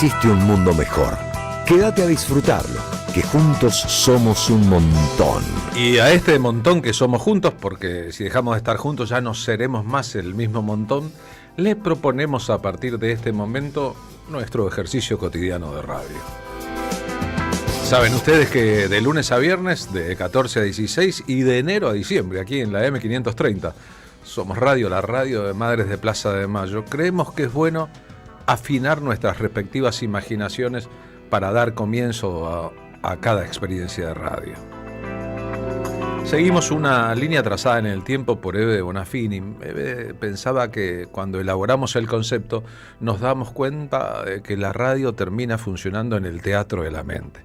existe un mundo mejor. Quédate a disfrutarlo, que juntos somos un montón. Y a este montón que somos juntos, porque si dejamos de estar juntos ya no seremos más el mismo montón, le proponemos a partir de este momento nuestro ejercicio cotidiano de radio. Saben ustedes que de lunes a viernes, de 14 a 16 y de enero a diciembre, aquí en la M530, somos radio, la radio de Madres de Plaza de Mayo. Creemos que es bueno afinar nuestras respectivas imaginaciones para dar comienzo a cada experiencia de radio. Seguimos una línea trazada en el tiempo por Ebe Bonafini. Ebe pensaba que cuando elaboramos el concepto nos damos cuenta de que la radio termina funcionando en el teatro de la mente.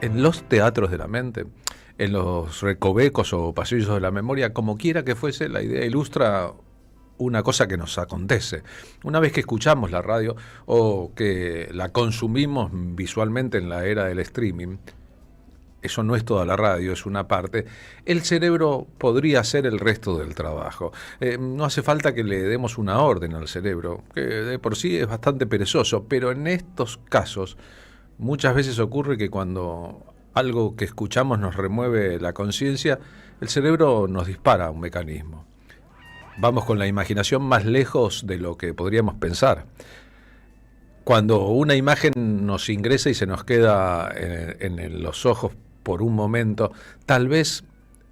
En los teatros de la mente, en los recovecos o pasillos de la memoria, como quiera que fuese, la idea ilustra una cosa que nos acontece. Una vez que escuchamos la radio o que la consumimos visualmente en la era del streaming, eso no es toda la radio, es una parte, el cerebro podría hacer el resto del trabajo. No hace falta que le demos una orden al cerebro, que de por sí es bastante perezoso, pero en estos casos muchas veces ocurre que cuando algo que escuchamos nos remueve la conciencia, el cerebro nos dispara un mecanismo. Vamos con la imaginación más lejos de lo que podríamos pensar. Cuando una imagen nos ingresa y se nos queda en los ojos por un momento, tal vez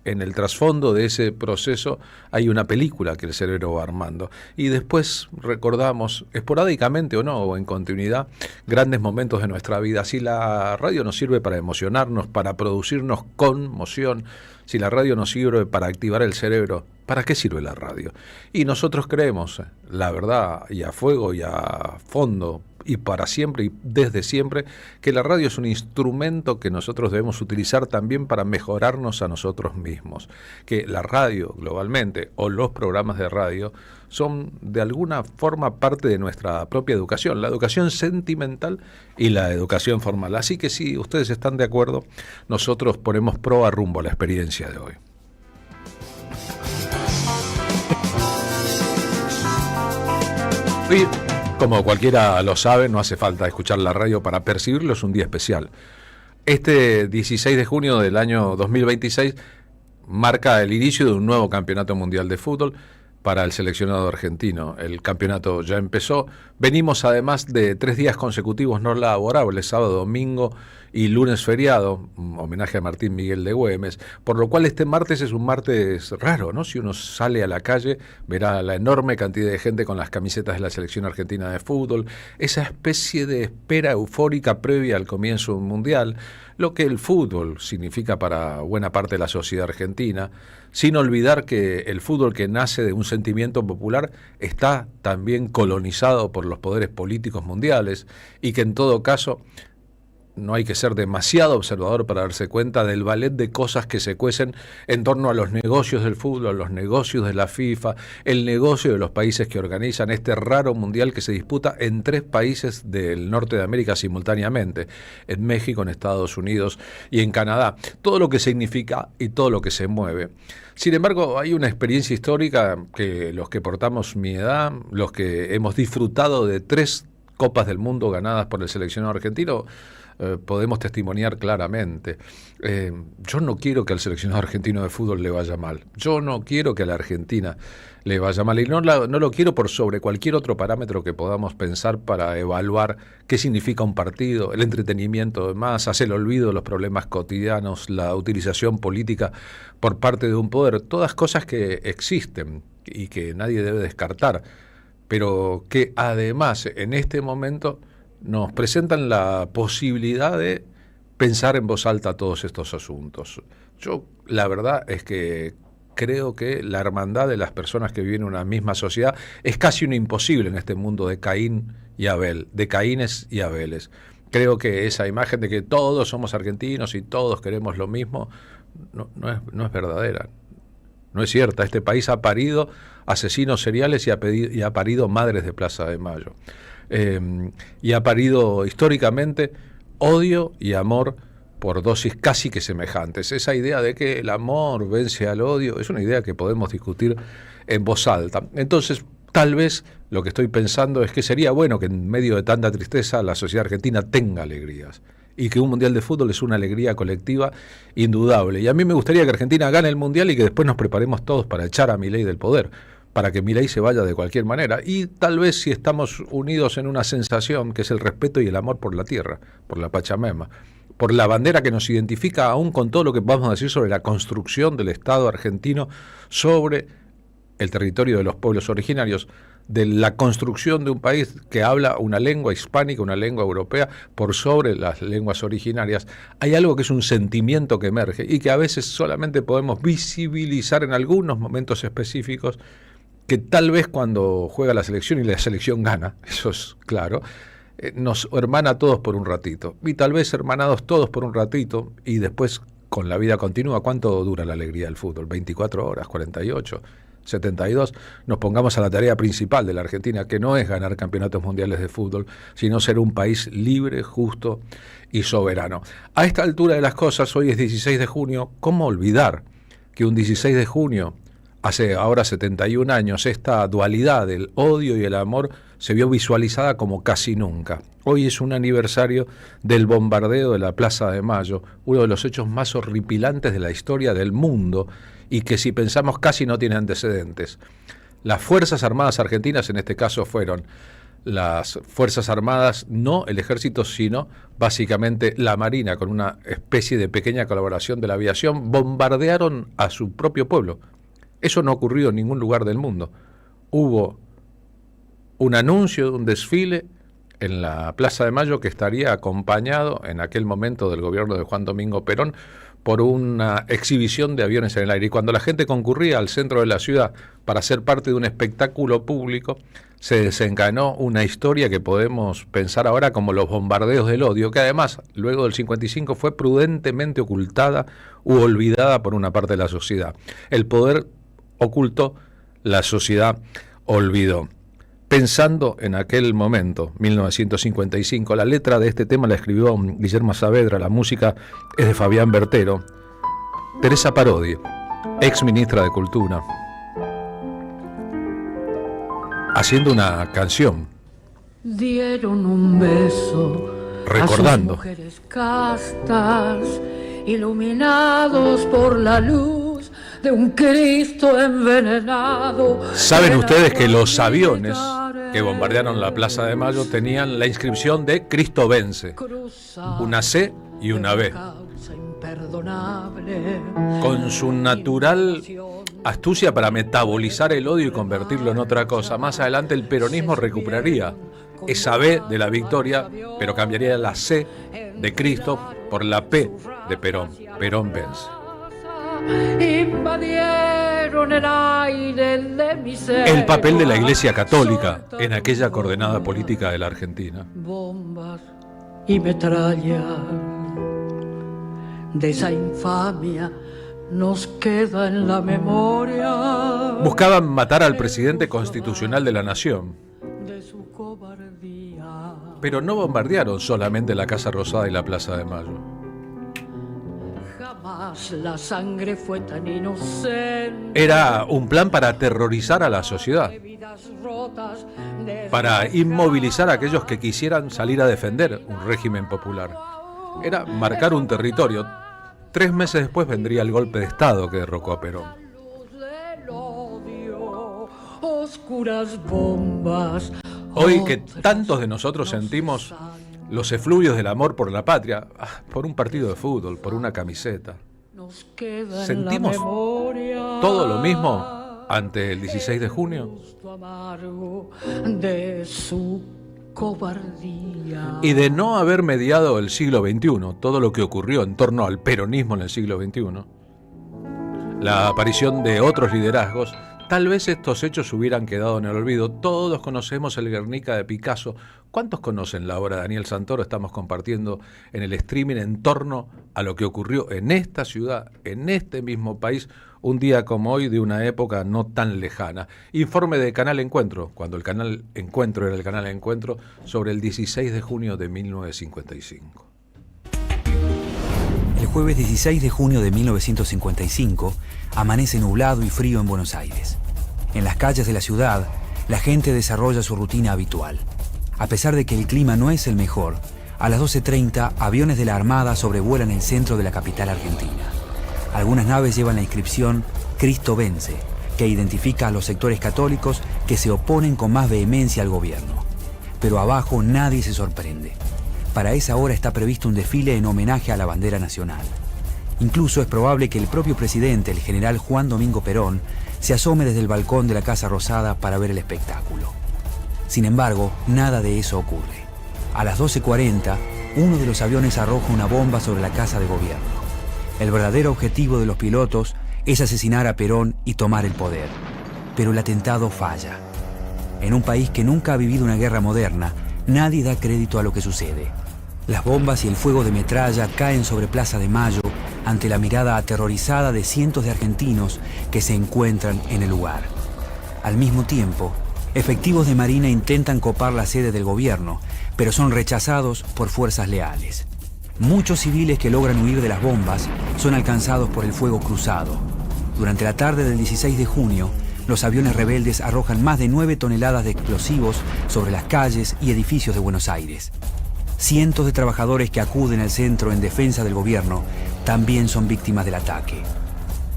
en el trasfondo de ese proceso hay una película que el cerebro va armando. Y después recordamos, esporádicamente o no, o en continuidad, grandes momentos de nuestra vida. Si la radio nos sirve para emocionarnos, para producirnos conmoción, si la radio nos sirve para activar el cerebro, ¿para qué sirve la radio? Y nosotros creemos, la verdad, y a fuego y a fondo, y para siempre y desde siempre, que la radio es un instrumento que nosotros debemos utilizar también para mejorarnos a nosotros mismos, que la radio globalmente o los programas de radio son de alguna forma parte de nuestra propia educación, la educación sentimental y la educación formal. Así que si ustedes están de acuerdo, nosotros ponemos proa rumbo a la experiencia de hoy. Hoy, como cualquiera lo sabe, no hace falta escuchar la radio para percibirlo, es un día especial. Este 16 de junio del año 2026 marca el inicio de un nuevo campeonato mundial de fútbol para el seleccionado argentino. El campeonato ya empezó. Venimos además de 3 días consecutivos no laborables, sábado, domingo y lunes feriado, homenaje a Martín Miguel de Güemes, por lo cual este martes es un martes raro, ¿no? Si uno sale a la calle, verá la enorme cantidad de gente con las camisetas de la selección argentina de fútbol, esa especie de espera eufórica previa al comienzo de un mundial, lo que el fútbol significa para buena parte de la sociedad argentina, sin olvidar que el fútbol que nace de un sentimiento popular está también colonizado por los poderes políticos mundiales y que en todo caso no hay que ser demasiado observador para darse cuenta del ballet de cosas que se cuecen en torno a los negocios del fútbol, a los negocios de la FIFA, el negocio de los países que organizan este raro mundial que se disputa en 3 países del norte de América simultáneamente, en México, en Estados Unidos y en Canadá. Todo lo que significa y todo lo que se mueve. Sin embargo, hay una experiencia histórica que los que portamos mi edad, los que hemos disfrutado de 3 Copas del Mundo ganadas por el seleccionado argentino, podemos testimoniar claramente. Yo no quiero que al seleccionado argentino de fútbol le vaya mal. Yo no quiero que a la Argentina le vaya mal. Y no lo quiero por sobre cualquier otro parámetro que podamos pensar para evaluar qué significa un partido, el entretenimiento de masas, el olvido de los problemas cotidianos, la utilización política por parte de un poder. Todas cosas que existen y que nadie debe descartar, pero que además en este momento nos presentan la posibilidad de pensar en voz alta todos estos asuntos. Yo, la verdad es que creo que la hermandad de las personas que viven en una misma sociedad es casi un imposible en este mundo de Caín y Abel, de Caínes y Abeles. Creo que esa imagen de que todos somos argentinos y todos queremos lo mismo no es verdadera. No es cierta. Este país ha parido asesinos seriales y ha parido madres de Plaza de Mayo. Y ha parido históricamente odio y amor por dosis casi que semejantes. Esa idea de que el amor vence al odio es una idea que podemos discutir en voz alta. Entonces, Tal vez lo que estoy pensando es que sería bueno que en medio de tanta tristeza la sociedad argentina tenga alegrías, y que un mundial de fútbol es una alegría colectiva indudable. Y a mí me gustaría que Argentina gane el mundial y que después nos preparemos todos para echar a Milei del poder, para que Milei se vaya de cualquier manera. Y tal vez si estamos unidos en una sensación que es el respeto y el amor por la tierra, por la Pachamama, por la bandera que nos identifica, aún con todo lo que vamos a decir sobre la construcción del Estado argentino sobre el territorio de los pueblos originarios, de la construcción de un país que habla una lengua hispánica, una lengua europea, por sobre las lenguas originarias. Hay algo que es un sentimiento que emerge y que a veces solamente podemos visibilizar en algunos momentos específicos, que tal vez cuando juega la selección y la selección gana, eso es claro, nos hermana a todos por un ratito. Y tal vez hermanados todos por un ratito y después con la vida continúa. ¿Cuánto dura la alegría del fútbol? ¿24 horas? ¿48? 72, nos pongamos a la tarea principal de la Argentina, que no es ganar campeonatos mundiales de fútbol, sino ser un país libre, justo y soberano. A esta altura de las cosas, hoy es 16 de junio, ¿cómo olvidar que un 16 de junio, hace ahora 71 años, esta dualidad del odio y el amor se vio visualizada como casi nunca? Hoy es un aniversario del bombardeo de la Plaza de Mayo, uno de los hechos más horripilantes de la historia del mundo, y que si pensamos casi no tiene antecedentes. Las Fuerzas Armadas Argentinas, en este caso, fueron las Fuerzas Armadas, no el Ejército, sino básicamente la Marina, con una especie de pequeña colaboración de la aviación, bombardearon a su propio pueblo. Eso no ha ocurrido en ningún lugar del mundo. Hubo un anuncio de un desfile en la Plaza de Mayo que estaría acompañado en aquel momento del gobierno de Juan Domingo Perón por una exhibición de aviones en el aire. Y cuando la gente concurría al centro de la ciudad para ser parte de un espectáculo público, se desencadenó una historia que podemos pensar ahora como los bombardeos del odio, que además, luego del 55, fue prudentemente ocultada u olvidada por una parte de la sociedad. El poder ocultó, la sociedad olvidó. Pensando en aquel momento, 1955, la letra de este tema la escribió Guillermo Saavedra, la música es de Fabián Bertero. Teresa Parodi, ex ministra de Cultura, haciendo una canción. Dieron un beso recordando a sus mujeres castas, iluminados por la luz de un Cristo envenenado. ¿Saben ustedes que los aviones que bombardearon la Plaza de Mayo tenían la inscripción de Cristo vence? Una C y una B. Con su natural astucia para metabolizar el odio y convertirlo en otra cosa, más adelante el peronismo recuperaría esa B de la victoria, pero cambiaría la C de Cristo por la P de Perón. Perón vence. Invadieron el aire de miseria. El papel de la Iglesia Católica en aquella coordenada política de la Argentina. Bombas y metralla de esa infamia nos queda en la memoria. Buscaban matar al presidente constitucional de la nación, de su cobardía. pero no bombardearon solamente la Casa Rosada y la Plaza de Mayo. Jamás la sangre fue tan inocente. Era un plan para aterrorizar a la sociedad, para inmovilizar a aquellos que quisieran salir a defender un régimen popular. Era marcar un territorio. 3 meses después vendría el golpe de Estado que derrocó a Perón. Oscuras bombas. Hoy que tantos de nosotros sentimos los efluvios del amor por la patria, por un partido de fútbol, por una camiseta, ¿sentimos todo lo mismo ante el 16 de junio? De su cobardía. Y de no haber mediado el siglo XXI, todo lo que ocurrió en torno al peronismo en el siglo XXI, la aparición de otros liderazgos, tal vez estos hechos hubieran quedado en el olvido. Todos conocemos el Guernica de Picasso. ¿Cuántos conocen la obra de Daniel Santoro? Estamos compartiendo en el streaming en torno a lo que ocurrió en esta ciudad, en este mismo país, un día como hoy de una época no tan lejana. Informe de Canal Encuentro, cuando el Canal Encuentro era el Canal Encuentro, sobre el 16 de junio de 1955. El jueves 16 de junio de 1955 amanece nublado y frío en Buenos Aires. En las calles de la ciudad, la gente desarrolla su rutina habitual. A pesar de que el clima no es el mejor, a las 12:30 aviones de la Armada sobrevuelan el centro de la capital argentina. Algunas naves llevan la inscripción Cristo vence, que identifica a los sectores católicos que se oponen con más vehemencia al gobierno. Pero abajo nadie se sorprende. Para esa hora está previsto un desfile en homenaje a la bandera nacional. Incluso es probable que el propio presidente, el general Juan Domingo Perón, se asome desde el balcón de la Casa Rosada para ver el espectáculo. Sin embargo, nada de eso ocurre. A las 12:40, uno de los aviones arroja una bomba sobre la Casa de Gobierno. El verdadero objetivo de los pilotos es asesinar a Perón y tomar el poder. Pero el atentado falla. En un país que nunca ha vivido una guerra moderna, nadie da crédito a lo que sucede. Las bombas y el fuego de metralla caen sobre Plaza de Mayo ante la mirada aterrorizada de cientos de argentinos que se encuentran en el lugar. Al mismo tiempo, efectivos de Marina intentan copar la sede del gobierno, pero son rechazados por fuerzas leales. Muchos civiles que logran huir de las bombas son alcanzados por el fuego cruzado. Durante la tarde del 16 de junio, los aviones rebeldes arrojan más de 9 toneladas de explosivos sobre las calles y edificios de Buenos Aires. Cientos de trabajadores que acuden al centro en defensa del gobierno también son víctimas del ataque.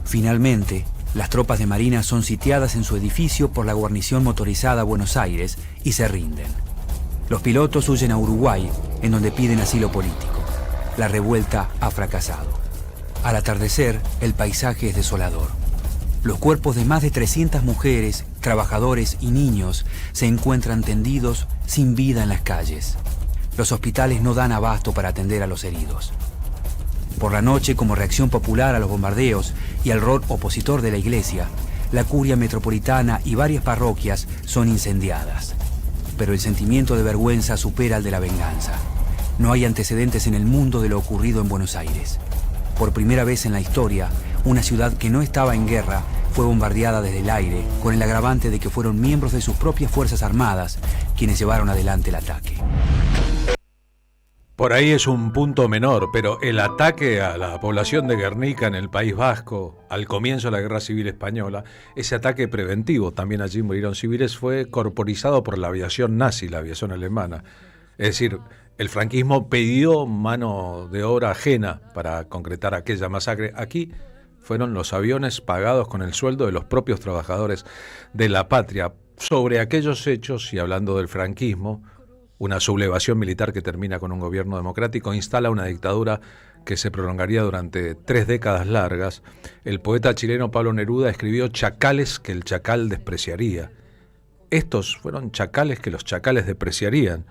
Finalmente, las tropas de Marina son sitiadas en su edificio por la guarnición motorizada Buenos Aires y se rinden. Los pilotos huyen a Uruguay, en donde piden asilo político. La revuelta ha fracasado. Al atardecer, el paisaje es desolador. Los cuerpos de más de 300 mujeres, trabajadores y niños se encuentran tendidos sin vida en las calles. Los hospitales no dan abasto para atender a los heridos. Por la noche, como reacción popular a los bombardeos y al rol opositor de la iglesia, la curia metropolitana y varias parroquias son incendiadas. Pero el sentimiento de vergüenza supera al de la venganza. No hay antecedentes en el mundo de lo ocurrido en Buenos Aires. Por primera vez en la historia, una ciudad que no estaba en guerra fue bombardeada desde el aire, con el agravante de que fueron miembros de sus propias fuerzas armadas quienes llevaron adelante el ataque. Por ahí es un punto menor, pero el ataque a la población de Guernica en el País Vasco, al comienzo de la Guerra Civil Española, ese ataque preventivo, también allí murieron civiles, fue corporizado por la aviación nazi, la aviación alemana. Es decir, el franquismo pidió mano de obra ajena para concretar aquella masacre. Aquí fueron los aviones pagados con el sueldo de los propios trabajadores de la patria. Sobre aquellos hechos, y hablando del franquismo, una sublevación militar que termina con un gobierno democrático, instala una dictadura que se prolongaría durante 3 décadas largas. El poeta chileno Pablo Neruda escribió chacales que el chacal despreciaría. Estos fueron chacales que los chacales despreciarían,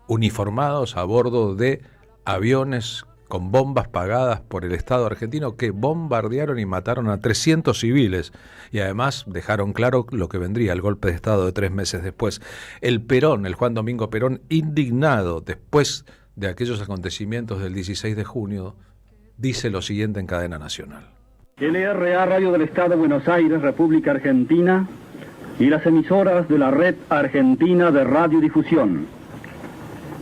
uniformados a bordo de aviones con bombas pagadas por el Estado argentino que bombardearon y mataron a 300 civiles y además dejaron claro lo que vendría, el golpe de Estado de 3 meses después. El Perón, el Juan Domingo Perón, indignado después de aquellos acontecimientos del 16 de junio, dice lo siguiente en cadena nacional. LRA Radio del Estado de Buenos Aires, República Argentina, y las emisoras de la Red Argentina de Radiodifusión.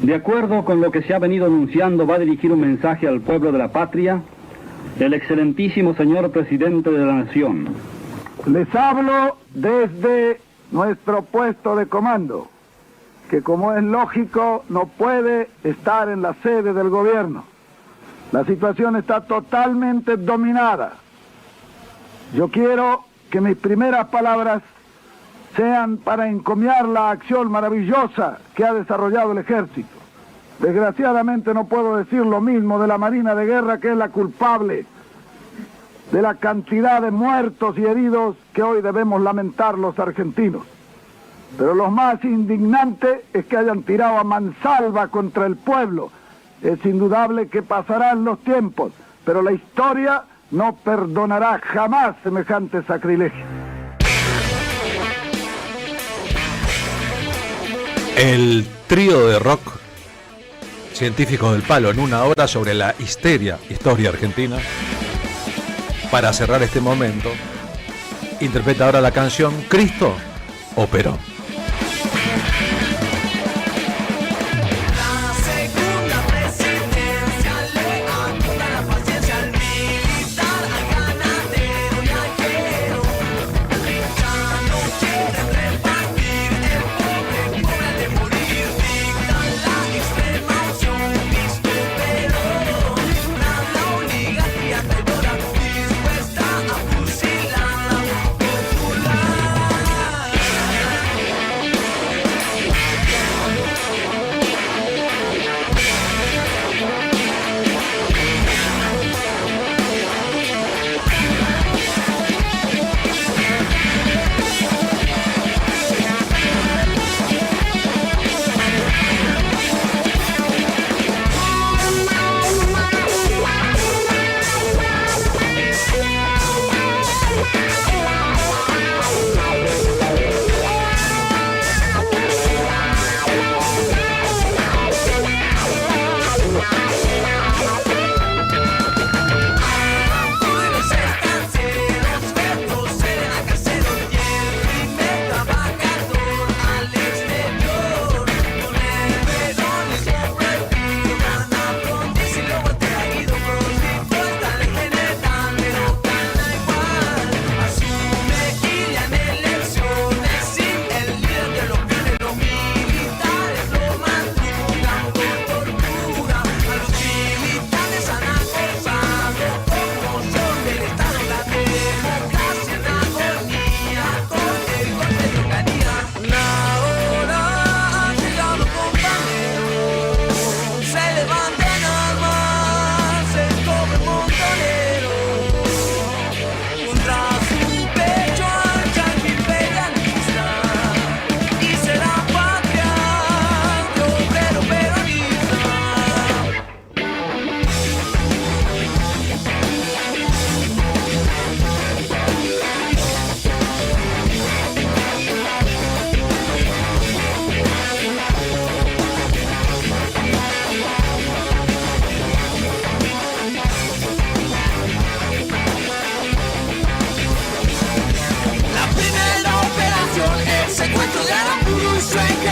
De acuerdo con lo que se ha venido anunciando, va a dirigir un mensaje al pueblo de la patria el excelentísimo señor presidente de la Nación. Les hablo desde nuestro puesto de comando, que como es lógico no puede estar en la sede del gobierno. La situación está totalmente dominada. Yo quiero que mis primeras palabras sean para encomiar la acción maravillosa que ha desarrollado el ejército. Desgraciadamente no puedo decir lo mismo de la Marina de Guerra, que es la culpable de la cantidad de muertos y heridos que hoy debemos lamentar los argentinos. Pero lo más indignante es que hayan tirado a mansalva contra el pueblo. Es indudable que pasarán los tiempos, pero la historia no perdonará jamás semejante sacrilegio. El trío de rock Científicos del Palo en una hora sobre la historia argentina. Para cerrar este momento, interpreta ahora la canción Cristo o Perón.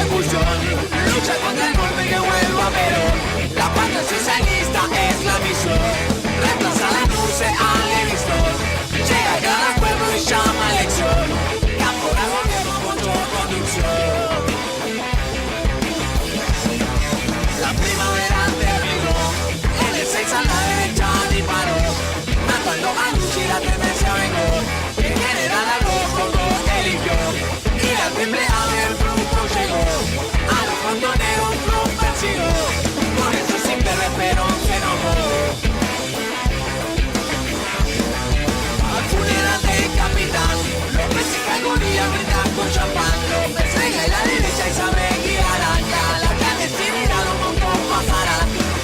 ejecución, lucha contra el golpe que vuelva a Perón. La patria socialista es la misión, reemplaza la dulce a Leviston. Llega a cada pueblo y llama a elección, Cámpora gobierno mucho conducción. La primavera terminó, en el 6 a la derecha disparó, matando a Luchi la tendencia vengó, el general Arrojo lo eligió, y la triple A del grupo llegó, a los frontoneros lo persiguió, por eso sin verbe Perón se enojó. Al funeral del capitán, López y Calgonía brindan con champán, López venga y la derecha y sabe guiar acá, la clandestinidad los montos pasará,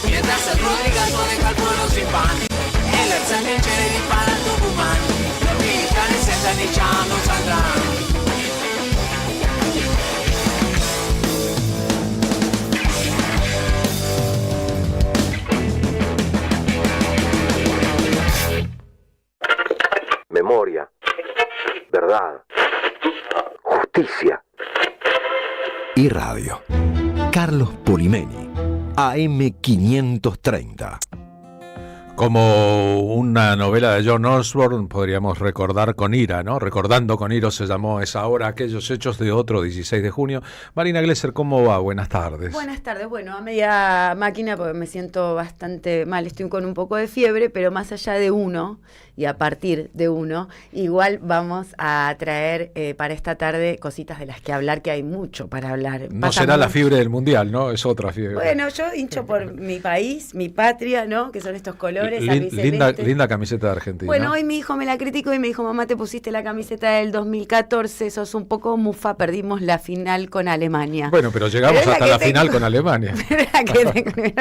mientras el Rodrigazo deja al pueblo sin pan, el Erzaneche le dispara al Tucumán, los militares entran y ya no saldrán. Memoria, verdad, justicia y radio. Carlos Polimeni, AM530. Como una novela de John Osborne, podríamos recordar con ira, ¿no? Recordando con ira se llamó esa hora, aquellos hechos de otro 16 de junio. Marina Glesser, ¿cómo va? Buenas tardes. Buenas tardes. Bueno, a media máquina porque me siento bastante mal. Estoy con un poco de fiebre, pero más allá de uno y a partir de uno, igual vamos a traer para esta tarde cositas de las que hablar, que hay mucho para hablar. No será la fiebre del mundial, ¿no? Es otra fiebre. Bueno, yo hincho por mi país, mi patria, ¿no? Que son estos colores. Linda camiseta de Argentina. Bueno, hoy mi hijo me la criticó y me dijo, mamá, te pusiste la camiseta del 2014, sos un poco mufa, perdimos la final con Alemania. Bueno, pero llegamos hasta la final con Alemania.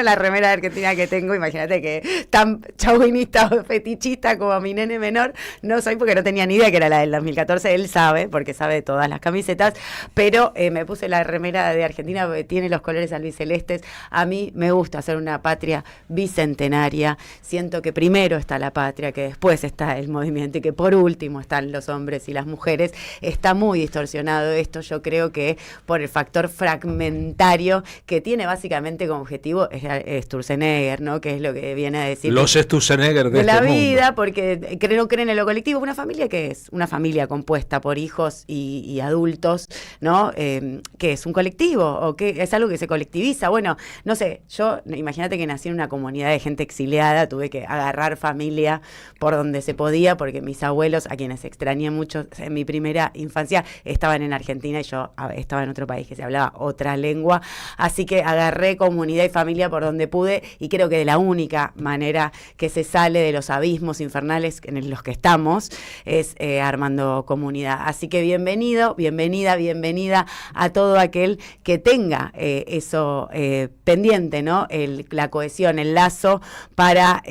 La remera de Argentina que tengo, imagínate que tan chauvinista o fetichista como mi nene menor, no soy porque no tenía ni idea que era la del 2014, él sabe, porque sabe de todas las camisetas, pero me puse la remera de Argentina porque tiene los colores albicelestes. A mí me gusta hacer una patria bicentenaria, siento que primero está la patria, que después está el movimiento y que por último están los hombres y las mujeres. Está muy distorsionado esto, yo creo que por el factor fragmentario que tiene básicamente como objetivo Sturzenegger, ¿no? Que es lo que viene a decir los Sturzenegger de la este vida, mundo. Porque no creen en lo colectivo. ¿Una familia qué es? Una familia compuesta por hijos y adultos, ¿no? Que es un colectivo o que es algo que se colectiviza. Bueno, no sé, yo imagínate que nací en una comunidad de gente exiliada, tuve que agarrar familia por donde se podía, porque mis abuelos, a quienes extrañé mucho en mi primera infancia, estaban en Argentina y yo estaba en otro país que se hablaba otra lengua, así que agarré comunidad y familia por donde pude, y creo que de la única manera que se sale de los abismos infernales en los que estamos es armando comunidad. Así que bienvenido, bienvenida a todo aquel que tenga eso pendiente, ¿no? La cohesión, el lazo para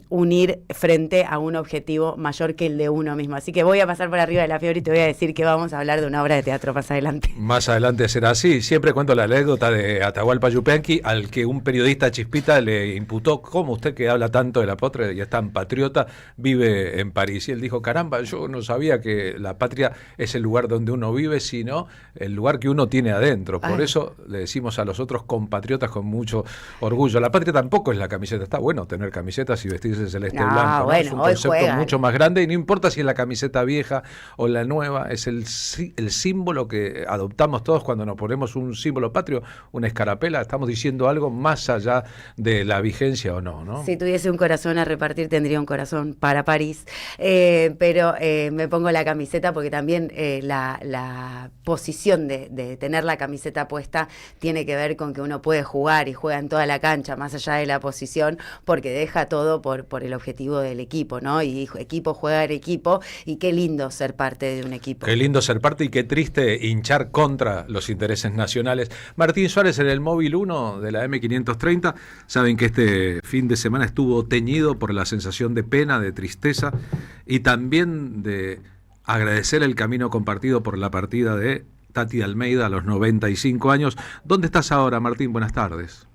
unir frente a un objetivo mayor que el de uno mismo. Así que voy a pasar por arriba de la fiebre y te voy a decir que vamos a hablar de una obra de teatro más adelante. Más adelante será así. Siempre cuento la anécdota de Atahualpa Yupanqui, al que un periodista chispita le imputó: ¿cómo usted, que habla tanto de la patria y es tan patriota, vive en París? Y él dijo: caramba, yo no sabía que la patria es el lugar donde uno vive, sino el lugar que uno tiene adentro. Por eso le decimos a los otros compatriotas con mucho orgullo: la patria tampoco es la camiseta. Está bueno tener camisetas y vestirse celeste y blanco, ¿no? Bueno, es un concepto mucho más grande, y no importa si es la camiseta vieja o la nueva, es el símbolo que adoptamos todos cuando nos ponemos un símbolo patrio, una escarapela. Estamos diciendo algo más allá de la vigencia o no, ¿no? Si tuviese un corazón a repartir, tendría un corazón para París, pero me pongo la camiseta porque también la posición de tener la camiseta puesta tiene que ver con que uno puede jugar y juega en toda la cancha, más allá de la posición, porque deja todo por el objetivo del equipo, ¿no? Y equipo juega el equipo, y qué lindo ser parte de un equipo. Qué lindo ser parte y qué triste hinchar contra los intereses nacionales. Martín Suárez en el móvil 1 de la M530. Saben que este fin de semana estuvo teñido por la sensación de pena, de tristeza y también de agradecer el camino compartido por la partida de Tati Almeida a los 95 años. ¿Dónde estás ahora, Martín? Buenas tardes.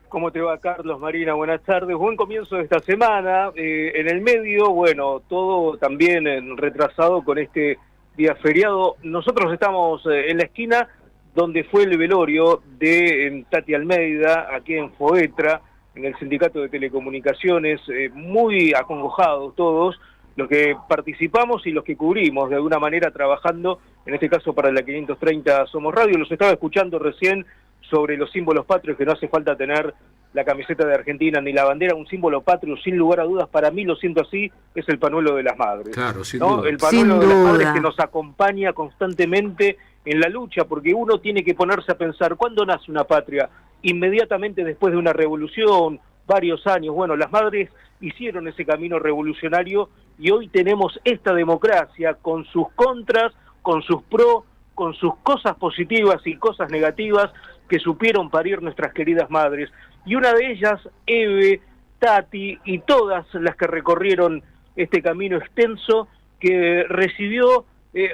¿Cómo te va, Carlos, Marina? Buenas tardes. Buen comienzo de esta semana. En el medio, bueno, todo también retrasado con este día feriado. Nosotros estamos en la esquina donde fue el velorio de Tati Almeida, aquí en Foetra, en el Sindicato de Telecomunicaciones, muy acongojados todos, los que participamos y los que cubrimos de alguna manera trabajando, en este caso para la 530 Somos Radio. Los estaba escuchando recién sobre los símbolos patrios, que no hace falta tener la camiseta de Argentina ni la bandera. Un símbolo patrio, sin lugar a dudas, para mí, lo siento así, es el pañuelo de las madres. Claro, sin ¿no? duda. El pañuelo Sin de las duda. madres que nos acompaña constantemente en la lucha, porque uno tiene que ponerse a pensar, ¿cuándo nace una patria? Inmediatamente después de una revolución, varios años. Bueno, las madres hicieron ese camino revolucionario y hoy tenemos esta democracia con sus contras, con sus pros, con sus cosas positivas y cosas negativas que supieron parir nuestras queridas madres. Y una de ellas, Eve, Tati y todas las que recorrieron este camino extenso que recibió,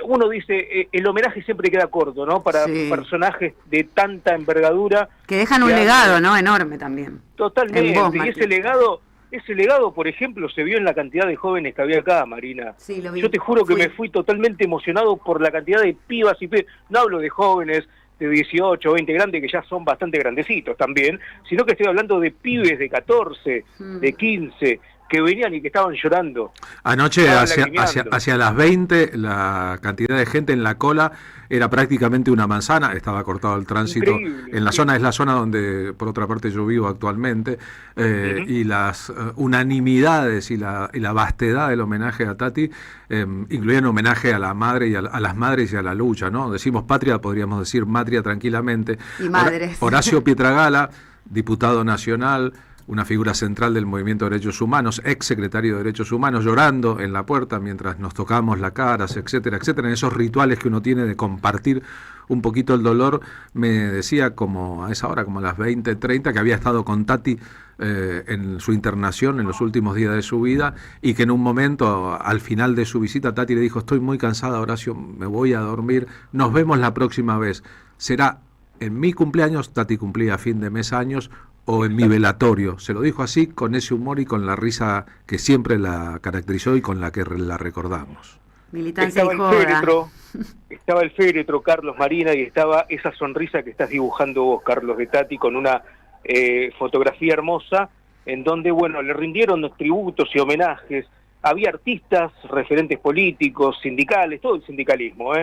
uno dice, el homenaje siempre queda corto, ¿no? Para Sí. personajes de tanta envergadura. Que dejan un que legado, han- ¿no? Enorme también. Totalmente, En vos, y Martín. ese legado, por ejemplo, se vio en la cantidad de jóvenes que había acá, Marina. Sí, lo vi. Yo te juro que Fui. me fui totalmente emocionado por la cantidad de pibas y pibes. No hablo de jóvenes de 18, 20 grandes, que ya son bastante grandecitos también, sino que estoy hablando de pibes de 14, de 15, que venían y que estaban llorando. Anoche, Estaban hacia lagrimeando. las 20, la cantidad de gente en la cola era prácticamente una manzana. Estaba cortado el tránsito Increíble, en la zona, es la zona donde, por otra parte, yo vivo actualmente, y las unanimidades y la vastedad del homenaje a Tati incluían homenaje a la madre y a las madres y a la lucha, ¿no? Decimos patria, podríamos decir matria tranquilamente. Y madres. Horacio Pietragala, diputado nacional, una figura central del movimiento de derechos humanos, ex secretario de Derechos Humanos, llorando en la puerta mientras nos tocamos la cara, etcétera, etcétera, en esos rituales que uno tiene de compartir un poquito el dolor. Me decía, como a esa hora, como a las 20:30, que había estado con Tati en su internación en los últimos días de su vida, y que en un momento, al final de su visita, Tati le dijo: estoy muy cansada, Horacio, me voy a dormir, nos vemos la próxima vez. Será en mi cumpleaños, Tati cumplía a fin de mes años, o en mi velatorio. Se lo dijo así, con ese humor y con la risa que siempre la caracterizó y con la que la recordamos. Militancia Estaba y el joda. féretro, Carlos, Marina, y estaba esa sonrisa que estás dibujando vos, Carlos, de Tati, con una fotografía hermosa, en donde, bueno, le rindieron los tributos y homenajes. Había artistas, referentes políticos, sindicales, todo el sindicalismo,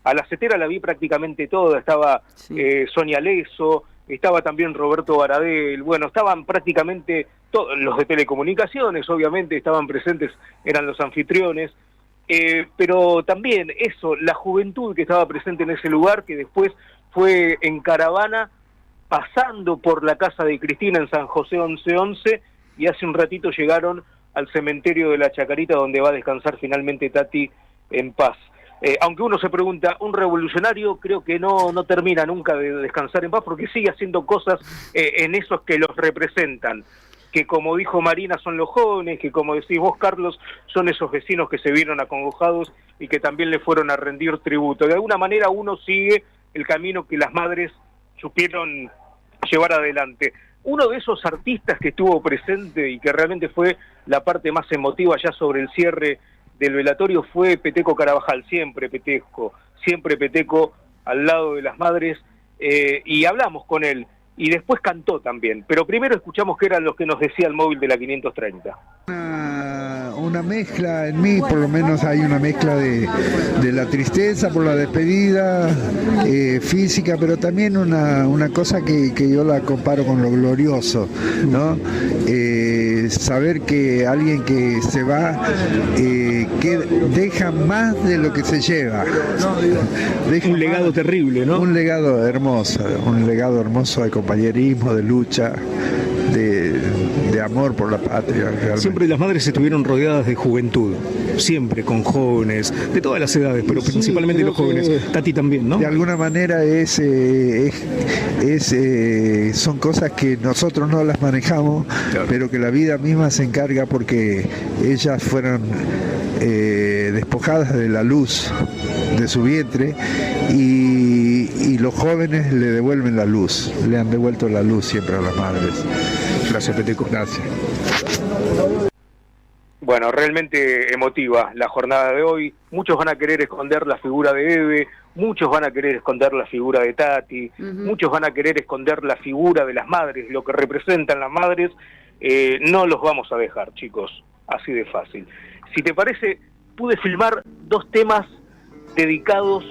A la setera la vi prácticamente toda, estaba Sonia Leso, estaba también Roberto Baradel, bueno, estaban prácticamente todos los de telecomunicaciones, obviamente estaban presentes, eran los anfitriones, pero también eso, la juventud que estaba presente en ese lugar, que después fue en caravana, pasando por la casa de Cristina en San José 1111, y hace un ratito llegaron al cementerio de la Chacarita, donde va a descansar finalmente Tati en paz. Aunque uno se pregunta, un revolucionario creo que no termina nunca de descansar en paz, porque sigue haciendo cosas en esos que los representan, que como dijo Marina son los jóvenes, que como decís vos, Carlos, son esos vecinos que se vieron acongojados y que también le fueron a rendir tributo. De alguna manera uno sigue el camino que las madres supieron llevar adelante. Uno de esos artistas que estuvo presente y que realmente fue la parte más emotiva ya sobre el cierre del velatorio fue Peteco Carabajal, siempre Peteco al lado de las madres, y hablamos con él, y después cantó también, pero primero escuchamos qué eran los que nos decía el móvil de la 530. Una mezcla en mí, por lo menos hay una mezcla de la tristeza por la despedida física, pero también una cosa que yo la comparo con lo glorioso, ¿no? Saber que alguien que se va que deja más de lo que se lleva. Deja un legado terrible, ¿no? Un legado hermoso de compañerismo, de lucha, de amor por la patria. Realmente. Siempre las madres estuvieron rodeadas de juventud, siempre con jóvenes, de todas las edades, pero Sí, principalmente los creo jóvenes. Tati también, ¿no? De alguna manera son cosas que nosotros no las manejamos, claro, pero que la vida misma se encarga, porque ellas fueron despojadas de la luz de su vientre, y los jóvenes le devuelven la luz, le han devuelto la luz siempre a las madres. Gracias, Peteco. Gracias. Bueno, realmente emotiva la jornada de hoy. Muchos van a querer esconder la figura de Eve, muchos van a querer esconder la figura de Tati, muchos van a querer esconder la figura de las madres, lo que representan las madres. No los vamos a dejar, chicos, así de fácil. Si te parece, pude filmar 2 temas dedicados,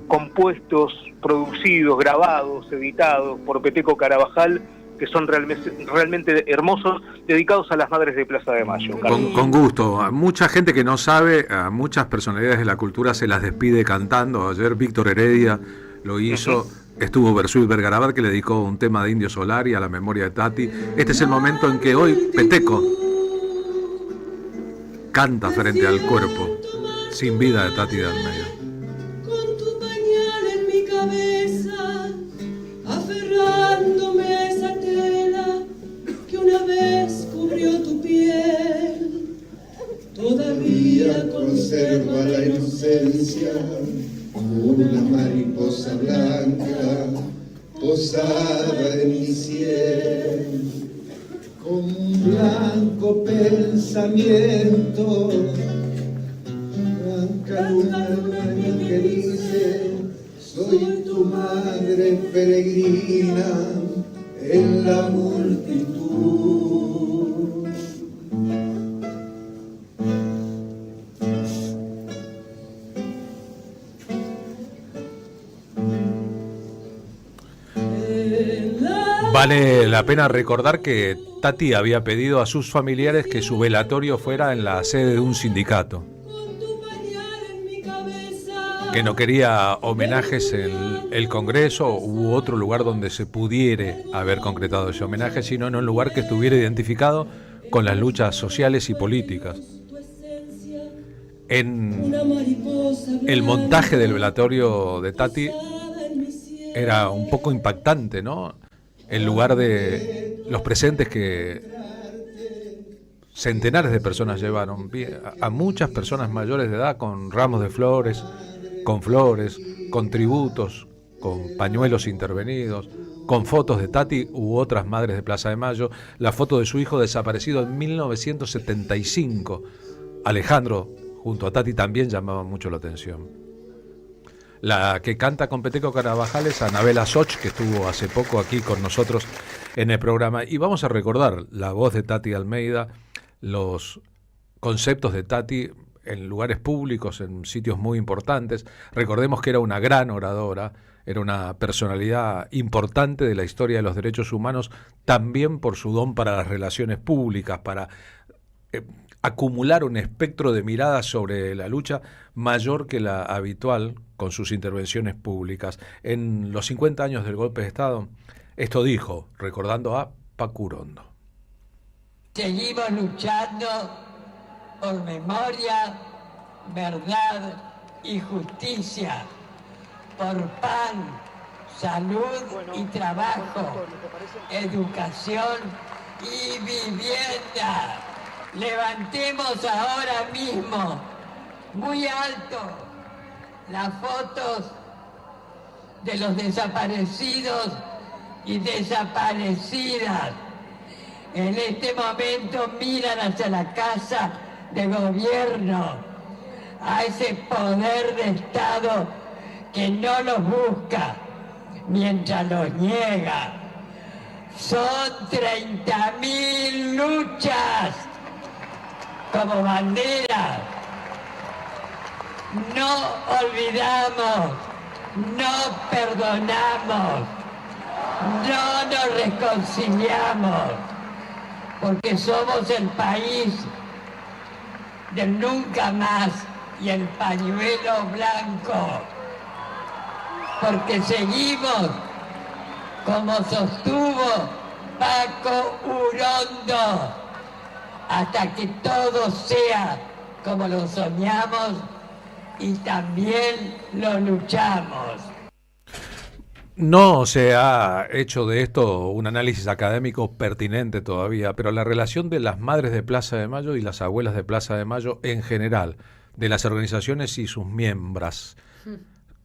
compuestos, producidos, grabados, editados por Peteco Carabajal, que son realmente hermosos, dedicados a las madres de Plaza de Mayo. Con gusto. A mucha gente que no sabe, a muchas personalidades de la cultura se las despide cantando. Ayer Víctor Heredia lo hizo, estuvo Versuit Vergarabat, que le dedicó un tema de Indio Solari a la memoria de Tati. Este es el momento en que hoy Peteco canta frente al cuerpo sin vida de Tati de Almeida. Con tu pañal en mi cabeza, aferrándome a esa tela que una vez cubrió tu piel, todavía conserva la inocencia como una mariposa blanca posada en mi cielo, con un blanco pensamiento, blanca luna que dice: soy tu madre peregrina en la multitud. Vale la pena recordar que Tati había pedido a sus familiares que su velatorio fuera en la sede de un sindicato, que no quería homenajes en el Congreso u otro lugar donde se pudiera haber concretado ese homenaje, sino en un lugar que estuviera identificado con las luchas sociales y políticas. En el montaje del velatorio de Tati era un poco impactante, ¿no? En lugar de los presentes que centenares de personas llevaron, a muchas personas mayores de edad con ramos de flores, con tributos, con pañuelos intervenidos, con fotos de Tati u otras madres de Plaza de Mayo, la foto de su hijo desaparecido en 1975, Alejandro, junto a Tati, también llamaba mucho la atención. La que canta con Peteco Carabajal es Anabela Soch, que estuvo hace poco aquí con nosotros en el programa. Y vamos a recordar la voz de Tati Almeida, los conceptos de Tati en lugares públicos, en sitios muy importantes. Recordemos que era una gran oradora, era una personalidad importante de la historia de los derechos humanos, también por su don para las relaciones públicas, para acumular un espectro de miradas sobre la lucha mayor que la habitual con sus intervenciones públicas. En los 50 años del golpe de Estado, esto dijo, recordando a Paco Urondo. Seguimos luchando por memoria, verdad y justicia, por pan, salud y trabajo, educación y vivienda. Levantemos ahora mismo, muy alto, las fotos de los desaparecidos y desaparecidas. En este momento miran hacia la casa de gobierno, a ese poder de Estado que no los busca mientras los niega. Son 30.000 luchas como bandera. No olvidamos, no perdonamos, no nos reconciliamos, porque somos el país del nunca más y el pañuelo blanco, porque seguimos como sostuvo Paco Urondo, hasta que todo sea como lo soñamos y también lo luchamos. No se ha hecho de esto un análisis académico pertinente todavía, pero la relación de las madres de Plaza de Mayo y las abuelas de Plaza de Mayo en general, de las organizaciones y sus miembros,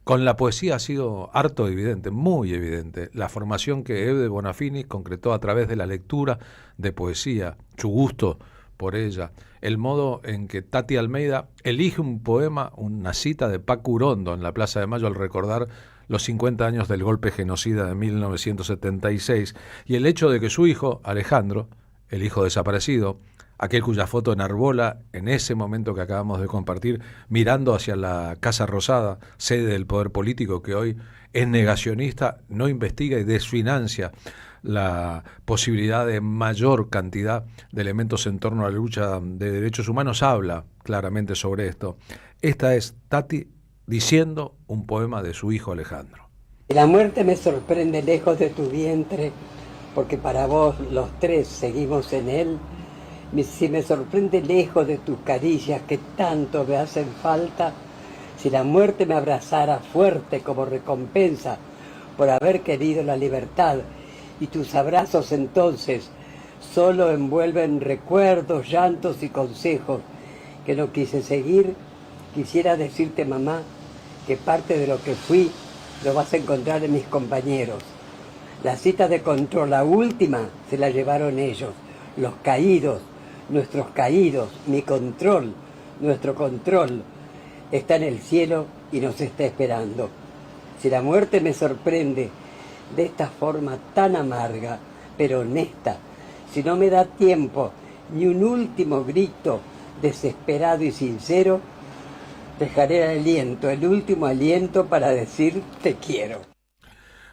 con la poesía ha sido harto evidente, muy evidente. La formación que Eve de Bonafini concretó a través de la lectura de poesía, su gusto por ella, el modo en que Tati Almeida elige un poema, una cita de Paco Urondo en la Plaza de Mayo al recordar los 50 años del golpe genocida de 1976, y el hecho de que su hijo, Alejandro, el hijo desaparecido, aquel cuya foto enarbola en ese momento que acabamos de compartir, mirando hacia la Casa Rosada, sede del poder político que hoy es negacionista, no investiga y desfinancia la posibilidad de mayor cantidad de elementos en torno a la lucha de derechos humanos, habla claramente sobre esto. Esta es Tati diciendo un poema de su hijo Alejandro. La muerte me sorprende lejos de tu vientre, porque para vos los tres seguimos en él. Si me sorprende lejos de tus caricias que tanto me hacen falta, si la muerte me abrazara fuerte como recompensa por haber querido la libertad, y tus abrazos entonces solo envuelven recuerdos, llantos y consejos que no quise seguir, quisiera decirte, mamá, que parte de lo que fui lo vas a encontrar en mis compañeros. La cita de control, la última, se la llevaron ellos, los caídos, nuestros caídos, mi control, nuestro control, está en el cielo y nos está esperando. Si la muerte me sorprende de esta forma tan amarga, pero honesta, si no me da tiempo ni un último grito desesperado y sincero, dejaré el último aliento para decir te quiero.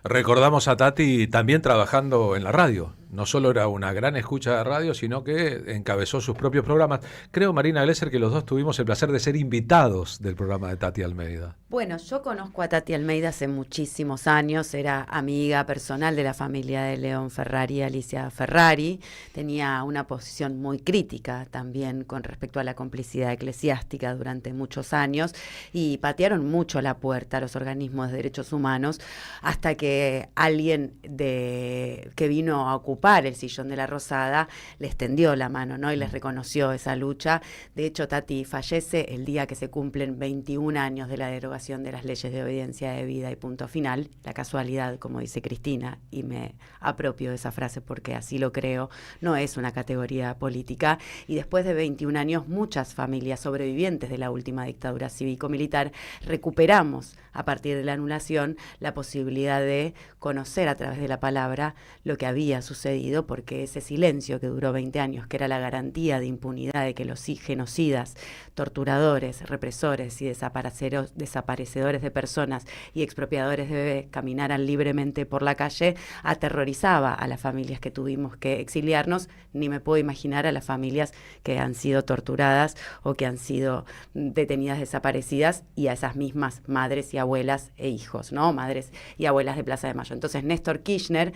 Recordamos a Tati también trabajando en la radio. No solo era una gran escucha de radio, sino que encabezó sus propios programas. Creo, Marina Glesser, que los dos tuvimos el placer de ser invitados del programa de Tati Almeida. Bueno, yo conozco a Tati Almeida hace muchísimos años, era amiga personal de la familia de León Ferrari y Alicia Ferrari, tenía una posición muy crítica también con respecto a la complicidad eclesiástica durante muchos años y patearon mucho la puerta a los organismos de derechos humanos hasta que alguien que vino a ocupar el sillón de la Rosada les tendió la mano, ¿no? Y les reconoció esa lucha. De hecho, Tati fallece el día que se cumplen 21 años de la derogación de las leyes de obediencia debida y punto final. La casualidad, como dice Cristina, y me apropio de esa frase porque así lo creo, no es una categoría política. Y después de 21 años, muchas familias sobrevivientes de la última dictadura cívico-militar recuperamos, a partir de la anulación, la posibilidad de conocer a través de la palabra lo que había sucedido, porque ese silencio que duró 20 años, que era la garantía de impunidad de que los genocidas, torturadores, represores y desaparecedores de personas y expropiadores de bebés caminaran libremente por la calle, aterrorizaba a las familias que tuvimos que exiliarnos. Ni me puedo imaginar a las familias que han sido torturadas o que han sido detenidas, desaparecidas, y a esas mismas madres y abuelas e hijos, ¿no? Madres y abuelas de Plaza de Mayo. Entonces Néstor Kirchner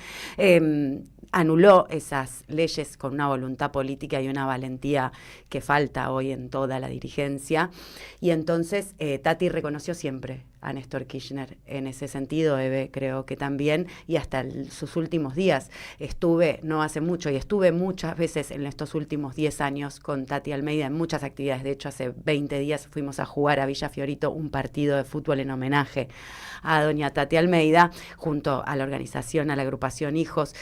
anuló esas leyes con una voluntad política y una valentía que falta hoy en toda la dirigencia. Y entonces Tati reconoció siempre a Néstor Kirchner en ese sentido, Eve creo que también, y hasta sus últimos días. Estuve, no hace mucho, y estuve muchas veces en estos últimos 10 años con Tati Almeida en muchas actividades. De hecho, hace 20 días fuimos a jugar a Villa Fiorito un partido de fútbol en homenaje a doña Tati Almeida, junto a la organización, a la agrupación Hijos,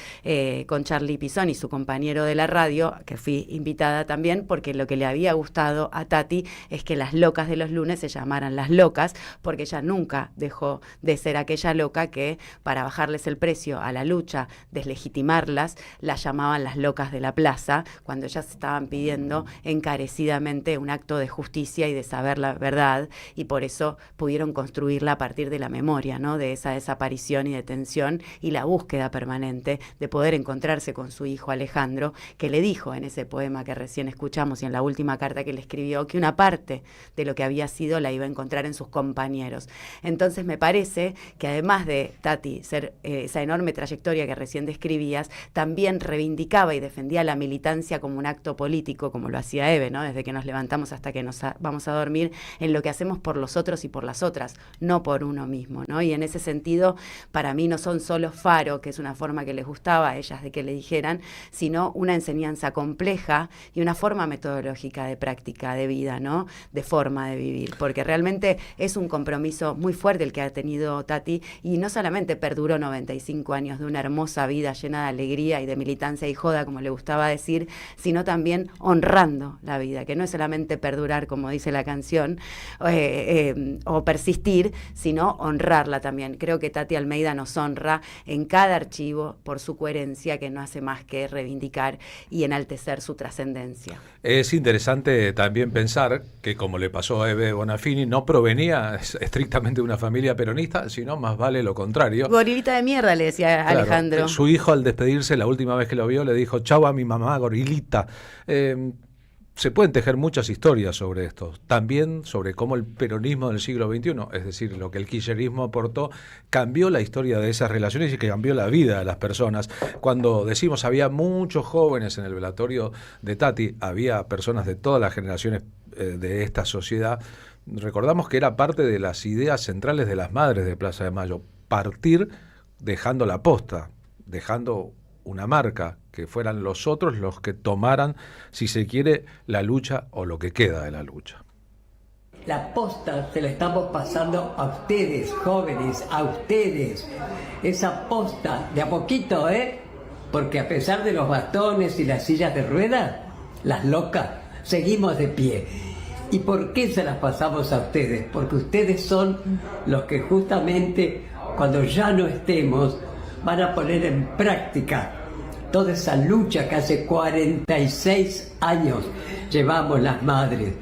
con Charlie Pisón y su compañero de la radio, que fui invitada también, porque lo que le había gustado a Tati es que las locas de los lunes se llamaran Las Locas, porque ella nunca dejó de ser aquella loca que, para bajarles el precio a la lucha, deslegitimarlas, las llamaban las locas de la plaza, cuando ellas estaban pidiendo encarecidamente un acto de justicia y de saber la verdad, y por eso pudieron construirla a partir de la memoria, ¿no? De esa desaparición y detención y la búsqueda permanente de poder encontrarse con su hijo Alejandro, que le dijo en ese poema que recién escuchamos y en la última carta que le escribió, que una parte de lo que había sido la iba a encontrar en sus compañeros. Entonces me parece que además de Tati ser esa enorme trayectoria que recién describías, también reivindicaba y defendía la militancia como un acto político, como lo hacía Eve, ¿no? Desde que nos levantamos hasta que nos vamos a dormir, en lo que hacemos por los otros y por las otras, no por uno mismo, ¿no? Y en ese sentido, para mí no son solo faro, que es una forma que les gustaba a ellas de que le dijeran, sino una enseñanza compleja y una forma metodológica de práctica de vida, ¿no? De forma de vivir, porque realmente es un compromiso compromiso muy fuerte el que ha tenido Tati, y no solamente perduró 95 años de una hermosa vida llena de alegría y de militancia y joda, como le gustaba decir, sino también honrando la vida, que no es solamente perdurar, como dice la canción, o persistir, sino honrarla también. Creo que Tati Almeida nos honra en cada archivo por su coherencia, que no hace más que reivindicar y enaltecer su trascendencia. Es interesante también pensar que, como le pasó a Eve Bonafini, no provenía estrictamente de una familia peronista, sino más vale lo contrario. Gorilita de mierda, le decía Claro, Alejandro. su hijo, al despedirse, la última vez que lo vio, le dijo: chau a mi mamá, gorilita. Se pueden tejer muchas historias sobre esto, también sobre cómo el peronismo del siglo XXI, es decir, lo que el kirchnerismo aportó, cambió la historia de esas relaciones y que cambió la vida de las personas. Cuando decimos había muchos jóvenes en el velatorio de Tati, había personas de todas las generaciones de esta sociedad, recordamos que era parte de las ideas centrales de las madres de Plaza de Mayo, partir dejando la posta, dejando una marca, que fueran los otros los que tomaran, si se quiere, la lucha o lo que queda de la lucha. La posta se la estamos pasando a ustedes, jóvenes, a ustedes. Esa posta, de a poquito, porque a pesar de los bastones y las sillas de ruedas, las locas, seguimos de pie. ¿Y por qué se las pasamos a ustedes? Porque ustedes son los que justamente, cuando ya no estemos, van a poner en práctica toda esa lucha que hace 46 años llevamos las madres,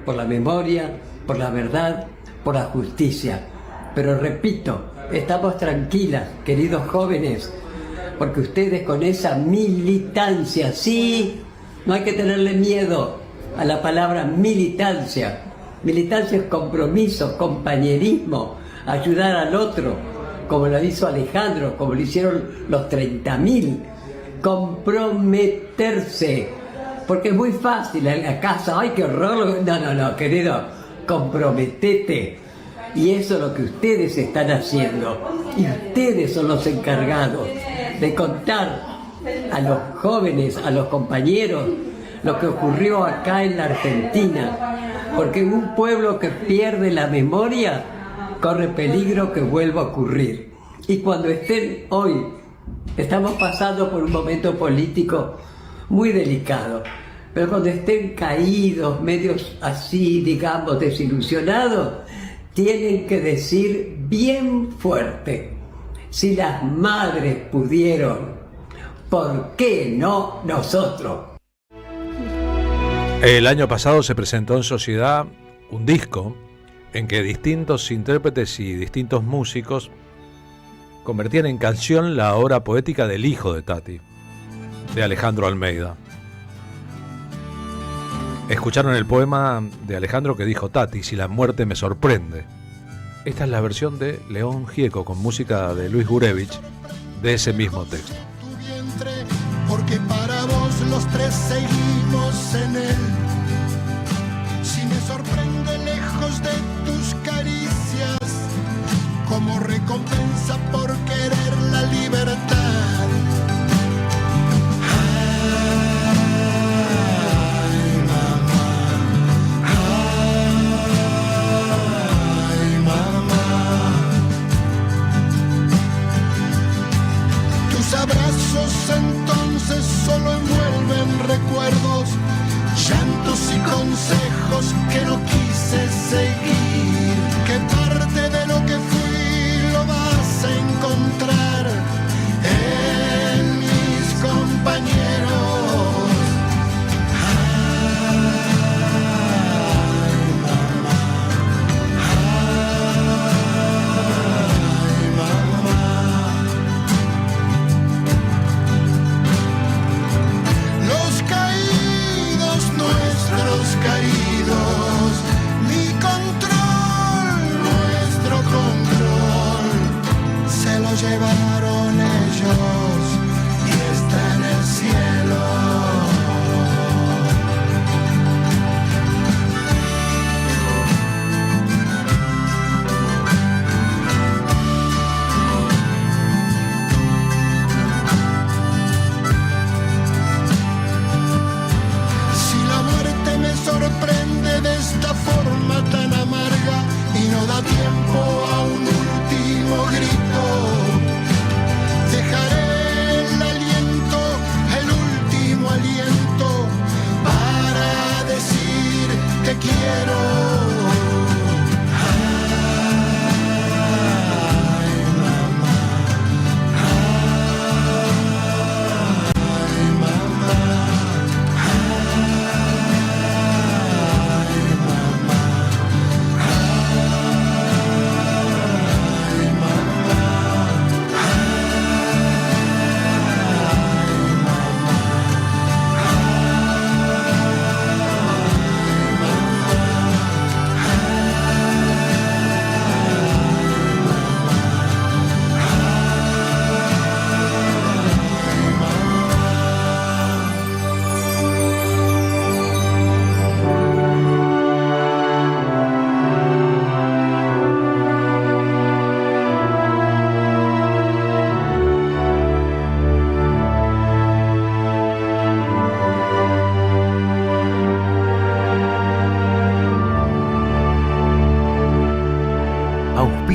por la memoria, por la verdad, por la justicia. Pero repito, estamos tranquilas, queridos jóvenes, porque ustedes con esa militancia, sí, no hay que tenerle miedo a la palabra militancia. Militancia es compromiso, compañerismo, ayudar al otro, como lo hizo Alejandro, como lo hicieron los 30.000, comprometerse, porque es muy fácil en la casa, ¡ay, qué horror! No, querido, comprometete, y eso es lo que ustedes están haciendo, y ustedes son los encargados de contar a los jóvenes, a los compañeros, lo que ocurrió acá en la Argentina, porque un pueblo que pierde la memoria corre peligro que vuelva a ocurrir. Y cuando estén hoy, estamos pasando por un momento político muy delicado, pero cuando estén caídos, medios así, digamos, desilusionados, tienen que decir bien fuerte: si las madres pudieron, ¿por qué no nosotros? El año pasado se presentó en Sociedad un disco en que distintos intérpretes y distintos músicos convertían en canción la obra poética del hijo de Tati, de Alejandro Almeida. Escucharon el poema de Alejandro que dijo: Tati, si la muerte me sorprende. Esta es la versión de León Gieco con música de Luis Gurevich de ese mismo texto. Porque para vos los tres seguimos en él. Si me sorprende lejos de tus caricias, como recompensa por querer la libertad. Ay, mamá, ay, mamá. Tus abrazos entonces solo envuelven recuerdos, llantos y consejos que no quise seguir. Que parte de lo que fui lo vas a encontrar en mis compañeros. Ay, mamá, ay, mamá. Los caídos, nuestros caídos, mi control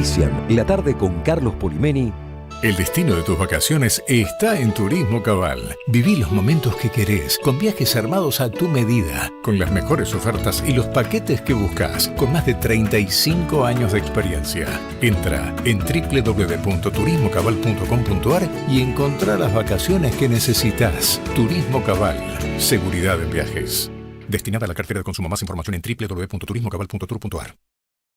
auspician La Tarde con Carlos Polimeni. El destino de tus vacaciones está en Turismo Cabal. Viví los momentos que querés, con viajes armados a tu medida, con las mejores ofertas y los paquetes que buscas, con más de 35 años de experiencia. Entra en www.turismocabal.com.ar y encontrá las vacaciones que necesitas. Turismo Cabal, seguridad en viajes. Destinada a la cartera de consumo. Más información en www.turismocabal.tour.ar.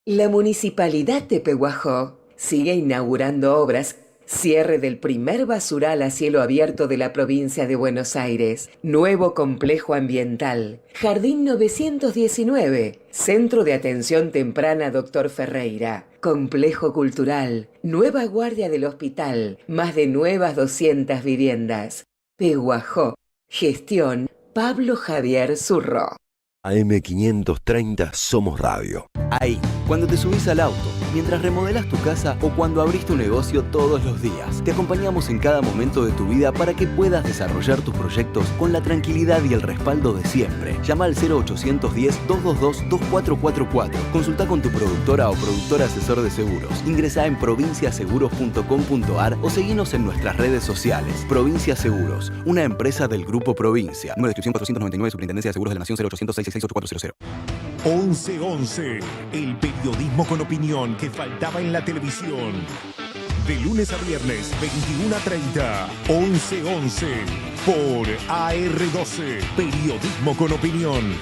La Municipalidad de Pehuajó sigue inaugurando obras. Cierre del primer basural a cielo abierto de la provincia de Buenos Aires. Nuevo complejo ambiental. Jardín 919. Centro de Atención Temprana Dr. Ferreira. Complejo cultural. Nueva guardia del hospital. Más de nuevas 200 viviendas. Pehuajó. Gestión Pablo Javier Zurro. AM530 Somos Radio. Ahí, cuando te subís al auto, mientras remodelás tu casa o cuando abrís tu negocio todos los días. Te acompañamos en cada momento de tu vida para que puedas desarrollar tus proyectos con la tranquilidad y el respaldo de siempre. Llama al 0810-222-2444. Consulta con tu productora o productor asesor de seguros. Ingresá en provinciaseguros.com.ar o seguinos en nuestras redes sociales. Provincia Seguros, una empresa del Grupo Provincia. Número de inscripción 499, Superintendencia de Seguros de la Nación 0800-666-8400. 11-11, el periodismo con opinión que faltaba en la televisión. De lunes a viernes, 21:30, 11-11, por AR12, periodismo con opinión.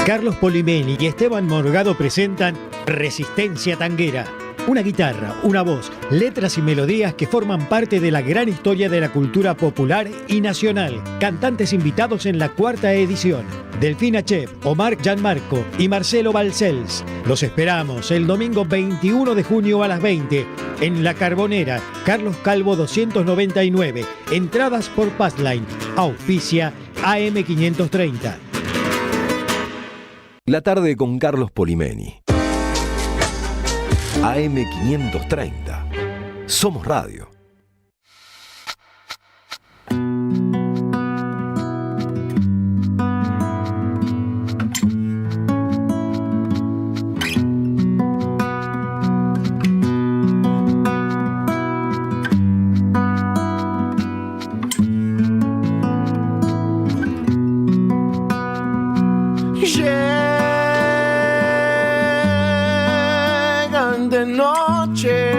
Carlos Polimeni y Esteban Morgado presentan Resistencia Tanguera. Una guitarra, una voz, letras y melodías que forman parte de la gran historia de la cultura popular y nacional. Cantantes invitados en la 4ª edición. Delfina Chep, Omar Gianmarco y Marcelo Balcells. Los esperamos el domingo 21 de junio a las 20 en La Carbonera, Carlos Calvo 299. Entradas por Passline. Auspicia AM530. La Tarde con Carlos Polimeni. AM530. Somos Radio. De noche,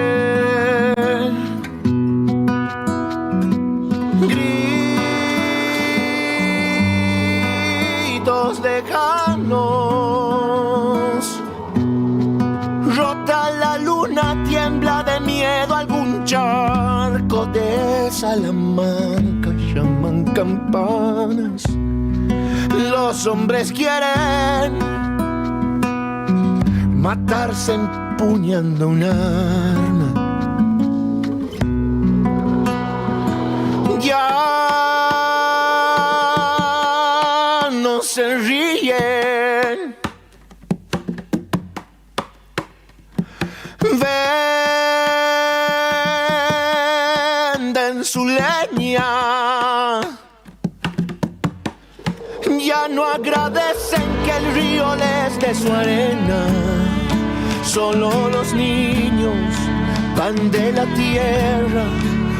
gritos lejanos, rota la luna, tiembla de miedo algún charco de Salamanca, llaman campanas, los hombres quieren matarse empuñando un arma. Ya no se ríen, venden su leña, ya no agradecen que el río les dé su arena. Solo los niños van de la tierra,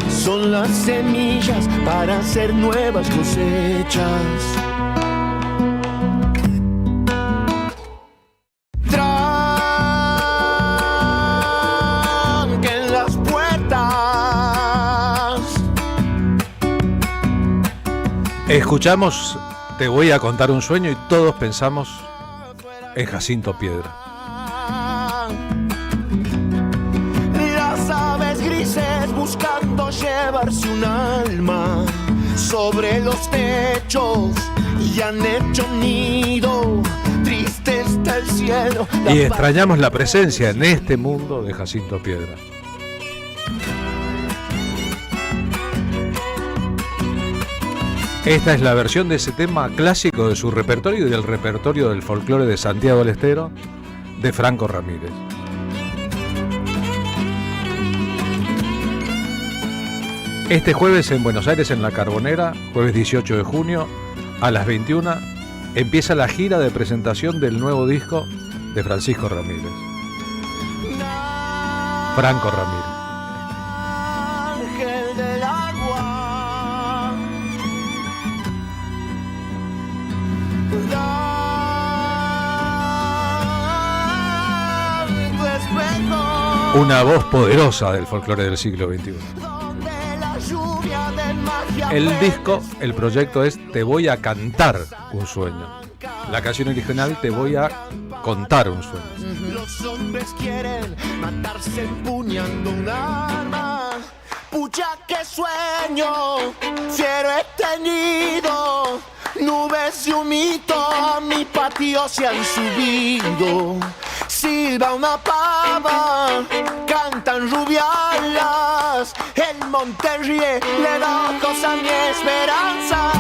son las semillas para hacer nuevas cosechas. Tranquen las puertas. Escuchamos Te voy a contar un sueño y todos pensamos en Jacinto Piedra. Buscando llevarse un alma sobre los techos y han hecho nido, triste está el cielo. Y extrañamos la presencia en este mundo de Jacinto Piedra. Esta es la versión de ese tema clásico de su repertorio y del repertorio del folclore de Santiago del Estero, de Franco Ramírez. Este jueves en Buenos Aires, en La Carbonera, jueves 18 de junio, a las 21, empieza la gira de presentación del nuevo disco de Francisco Ramírez. Franco Ramírez. Ángel del agua, dame tu espejo, Una voz poderosa del folclore del siglo XXI. donde la lluvia del magia El disco, el proyecto es Te voy a cantar un sueño. La canción original Te voy a contar un sueño. Los hombres quieren matarse empuñando un arma. Pucha que sueño, cielo extendido, nubes de humito a mi patio se han subido. Silba una pava, cantan rubialas, el monte ríe, le da ojos a mi esperanza.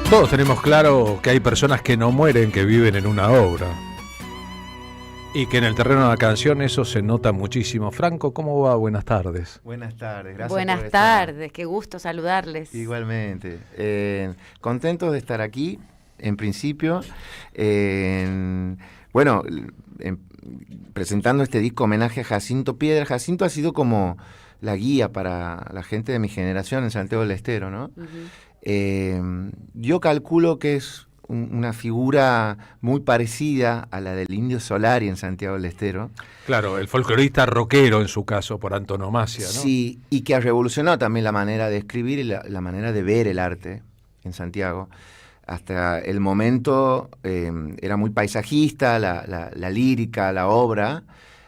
Todos tenemos claro que hay personas que no mueren, que viven en una obra. Y que en el terreno de la canción eso se nota muchísimo. Franco, ¿cómo va? Buenas tardes. Buenas tardes, gracias. Buenas por estar. tardes, qué gusto saludarles. Igualmente. Contentos de estar aquí, en principio. Bueno, presentando este disco homenaje a Jacinto Piedra. Jacinto ha sido como la guía para la gente de mi generación en Santiago del Estero, ¿no? Yo calculo que es una figura muy parecida a la del Indio Solari en Santiago del Estero. Claro, el folclorista rockero en su caso, por antonomasia, ¿no? Sí, y que ha revolucionado también la manera de escribir y la manera de ver el arte en Santiago. Hasta el momento era muy paisajista, la lírica, la obra,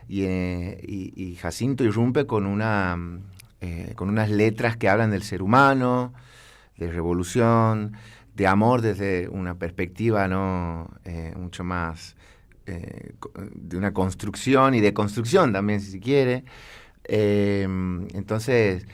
y Jacinto irrumpe con unas letras que hablan del ser humano, de revolución, de amor desde una perspectiva no mucho más de una construcción y de construcción también, si se quiere. Entonces,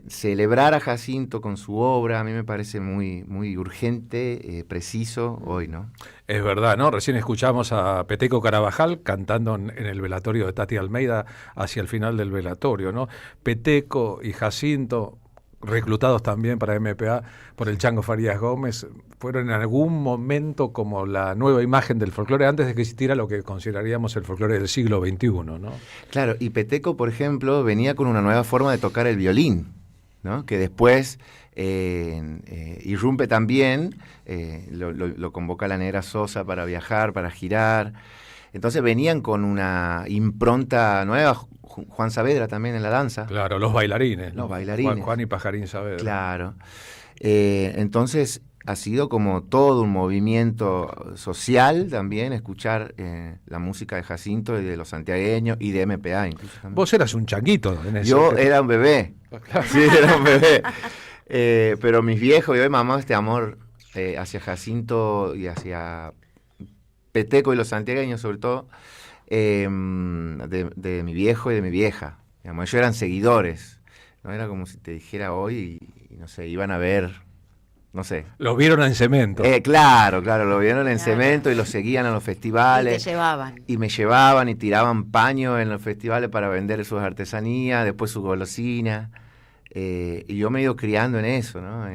celebrar a Jacinto con su obra a mí me parece muy, muy urgente, preciso hoy, ¿no? Es verdad, ¿no? Recién escuchamos a Peteco Carabajal cantando en el velatorio de Tati Almeida hacia el final del velatorio, ¿no? Peteco y Jacinto, reclutados también para MPA por el Chango Farías Gómez, fueron en algún momento como la nueva imagen del folclore antes de que existiera lo que consideraríamos el folclore del siglo XXI, ¿no? Claro, y Peteco, por ejemplo, venía con una nueva forma de tocar el violín, ¿no? Que después irrumpe también, lo convoca la Negra Sosa para viajar, para girar. Entonces venían con una impronta nueva. Juan Saavedra también en la danza. Claro, los bailarines. Los bailarines. Juan y Pajarín Saavedra. Claro. Entonces ha sido como todo un movimiento social también, escuchar la música de Jacinto y de los santiagueños y de MPA incluso también. Vos eras un changuito en ese. Yo era un bebé. Sí, era un bebé. Pero mis viejos, yo he mamado este amor hacia Jacinto y hacia Peteco y los santiagueños sobre todo, de mi viejo y de mi vieja. Digamos, ellos eran seguidores, ¿no? Era como si te dijera hoy y no sé, iban a ver, no sé. Los vieron en Cemento. Claro, lo vieron en Cemento y los seguían a los festivales. Y te llevaban. Y me llevaban y tiraban paños en los festivales para vender sus artesanías, después sus golosinas. Y yo me he ido criando en eso, ¿no?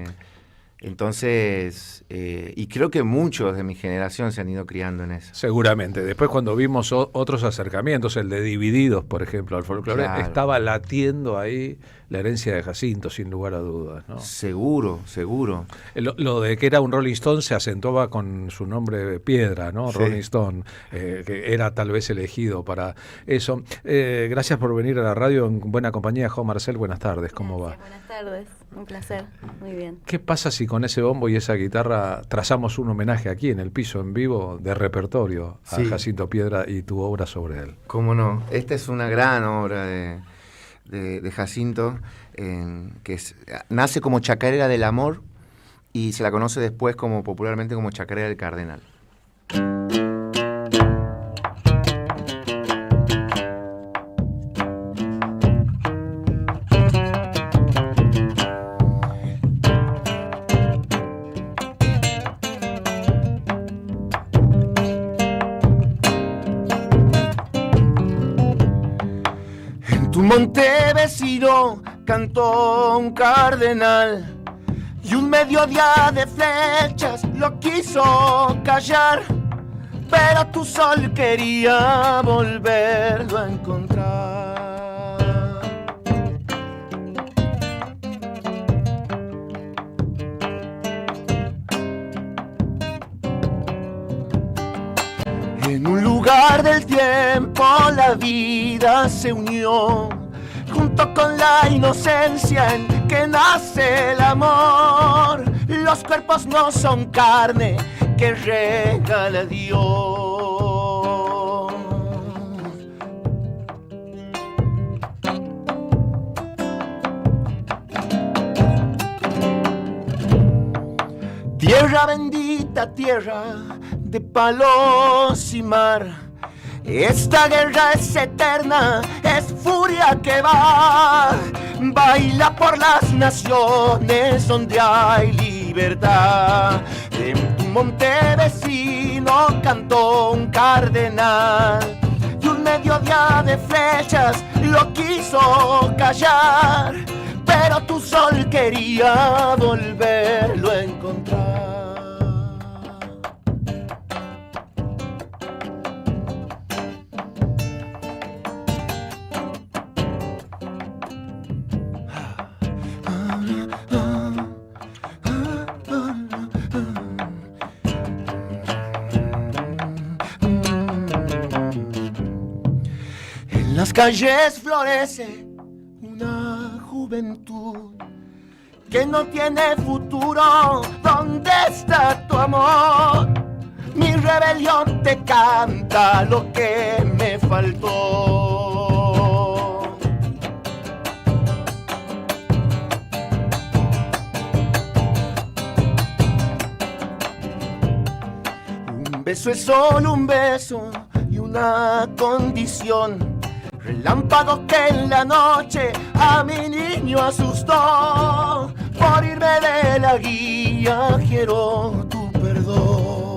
Entonces, y creo que muchos de mi generación se han ido criando en eso. Seguramente. Después cuando vimos otros acercamientos, el de Divididos, por ejemplo, al folclore, claro, estaba latiendo ahí la herencia de Jacinto, sin lugar a dudas, ¿no? Seguro. Lo de que era un Rolling Stone se acentuaba con su nombre de Piedra, ¿no? Sí. Rolling Stone, que era tal vez elegido para eso. Gracias por venir a la radio en buena compañía. Jo Marcel, buenas tardes, ¿cómo va? Buenas tardes, un placer, muy bien. ¿Qué pasa si con ese bombo y esa guitarra trazamos un homenaje aquí en el piso en vivo de repertorio a Jacinto Piedra y tu obra sobre él? ¿Cómo no? Esta es una gran obra de Jacinto, que nace como Chacarera del Amor y se la conoce después popularmente como Chacarera del Cardenal. Monte vecino cantó un cardenal y un mediodía de flechas lo quiso callar, pero tu sol quería volverlo a encontrar. En un lugar del tiempo la vida se unió, junto con la inocencia en que nace el amor. Los cuerpos no son carne que regala Dios. Tierra bendita, tierra de palos y mar, esta guerra es eterna, es furia que va. Baila por las naciones donde hay libertad. En tu monte vecino cantó un cardenal, y un mediodía de flechas lo quiso callar, pero tu sol quería volverlo a encontrar. En las calles florece una juventud que no tiene futuro. ¿Dónde está tu amor? Mi rebelión te canta lo que me faltó. Un beso es solo un beso y una condición. Relámpago que en la noche a mi niño asustó. Por irme de la guía quiero tu perdón.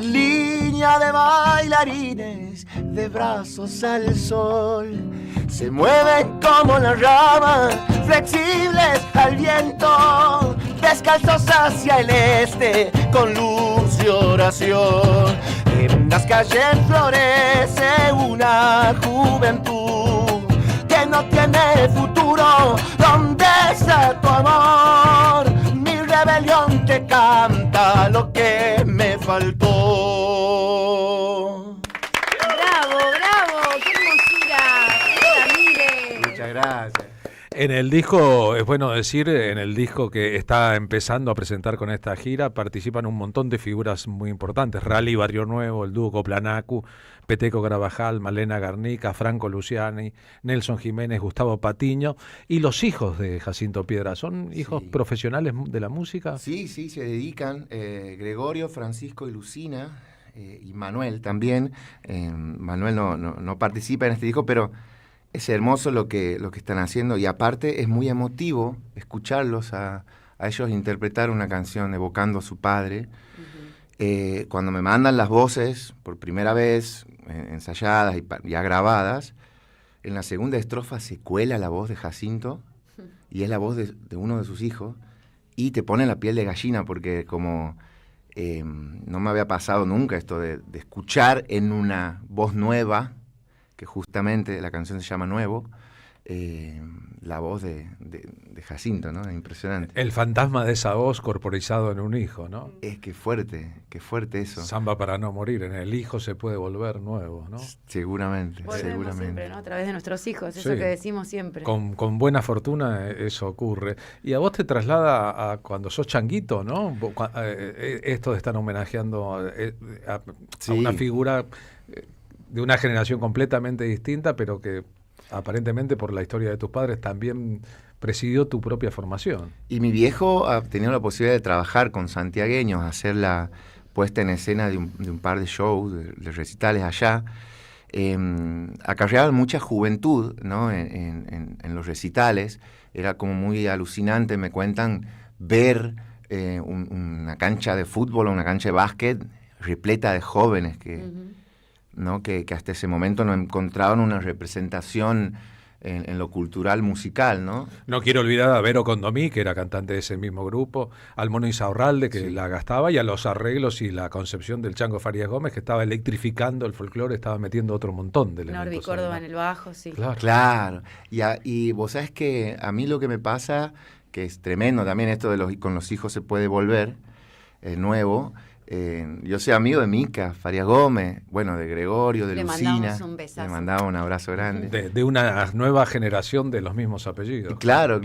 Línea de bailarines de brazos al sol, se mueven como las ramas, flexibles al viento, descalzos hacia el este, con luz y oración. En las calles florece una juventud que no tiene futuro. ¿Dónde está tu amor? Mi rebelión te canta lo que me faltó. ¡Bravo, bravo! ¡Qué hermosura! Mire. Muchas gracias. En el disco, es bueno decir, en el disco que está empezando a presentar con esta gira, participan un montón de figuras muy importantes. Rally Barrio Nuevo, el dúo Coplanacu, Peteco Carabajal, Malena Garnica, Franco Luciani, Nelson Jiménez, Gustavo Patiño y los hijos de Jacinto Piedra. ¿Son hijos profesionales de la música? Sí, sí, se dedican. Gregorio, Francisco y Lucina, y Manuel también. Manuel no participa en este disco, pero es hermoso lo que están haciendo, y aparte es muy emotivo escucharlos a ellos interpretar una canción evocando a su padre. Cuando me mandan las voces por primera vez, ensayadas y ya grabadas, en la segunda estrofa se cuela la voz de Jacinto y es la voz de uno de sus hijos, y te pone la piel de gallina porque como no me había pasado nunca esto de escuchar en una voz nueva, que justamente la canción se llama Nuevo, la voz de Jacinto, ¿no? Es impresionante. El fantasma de esa voz corporizado en un hijo, ¿no? Es que fuerte eso. Samba para no morir, en el hijo se puede volver nuevo, ¿no? Seguramente, Volvemos siempre, ¿no? A través de nuestros hijos, eso Sí. que decimos siempre. Con buena fortuna eso ocurre. Y a vos te traslada a cuando sos changuito, ¿no? Esto de estar homenajeando a una figura de una generación completamente distinta, pero que aparentemente por la historia de tus padres también presidió tu propia formación. Y mi viejo ha tenido la posibilidad de trabajar con santiagueños, hacer la puesta en escena de un par de shows, de recitales allá. Acarreaban mucha juventud, ¿no? en los recitales. Era como muy alucinante, me cuentan, ver una cancha de fútbol o una cancha de básquet repleta de jóvenes ¿no? que hasta ese momento no encontraban una representación en lo cultural musical, ¿no? No quiero olvidar a Vero Condomí, que era cantante de ese mismo grupo, al Mono Insaurralde, que la gastaba, y a los arreglos y la concepción del Chango Farías Gómez, que estaba electrificando el folclore, estaba metiendo otro montón de elementos. Norby Córdoba en el bajo, sí. Claro. Y vos sabés que a mí lo que me pasa, que es tremendo también esto de con los hijos se puede volver nuevo. Yo soy amigo de Mica Farías Gómez, bueno, de Gregorio, de Lucina. Le mandamos un besazo. Le mandaba un abrazo grande. De una nueva generación de los mismos apellidos. Claro.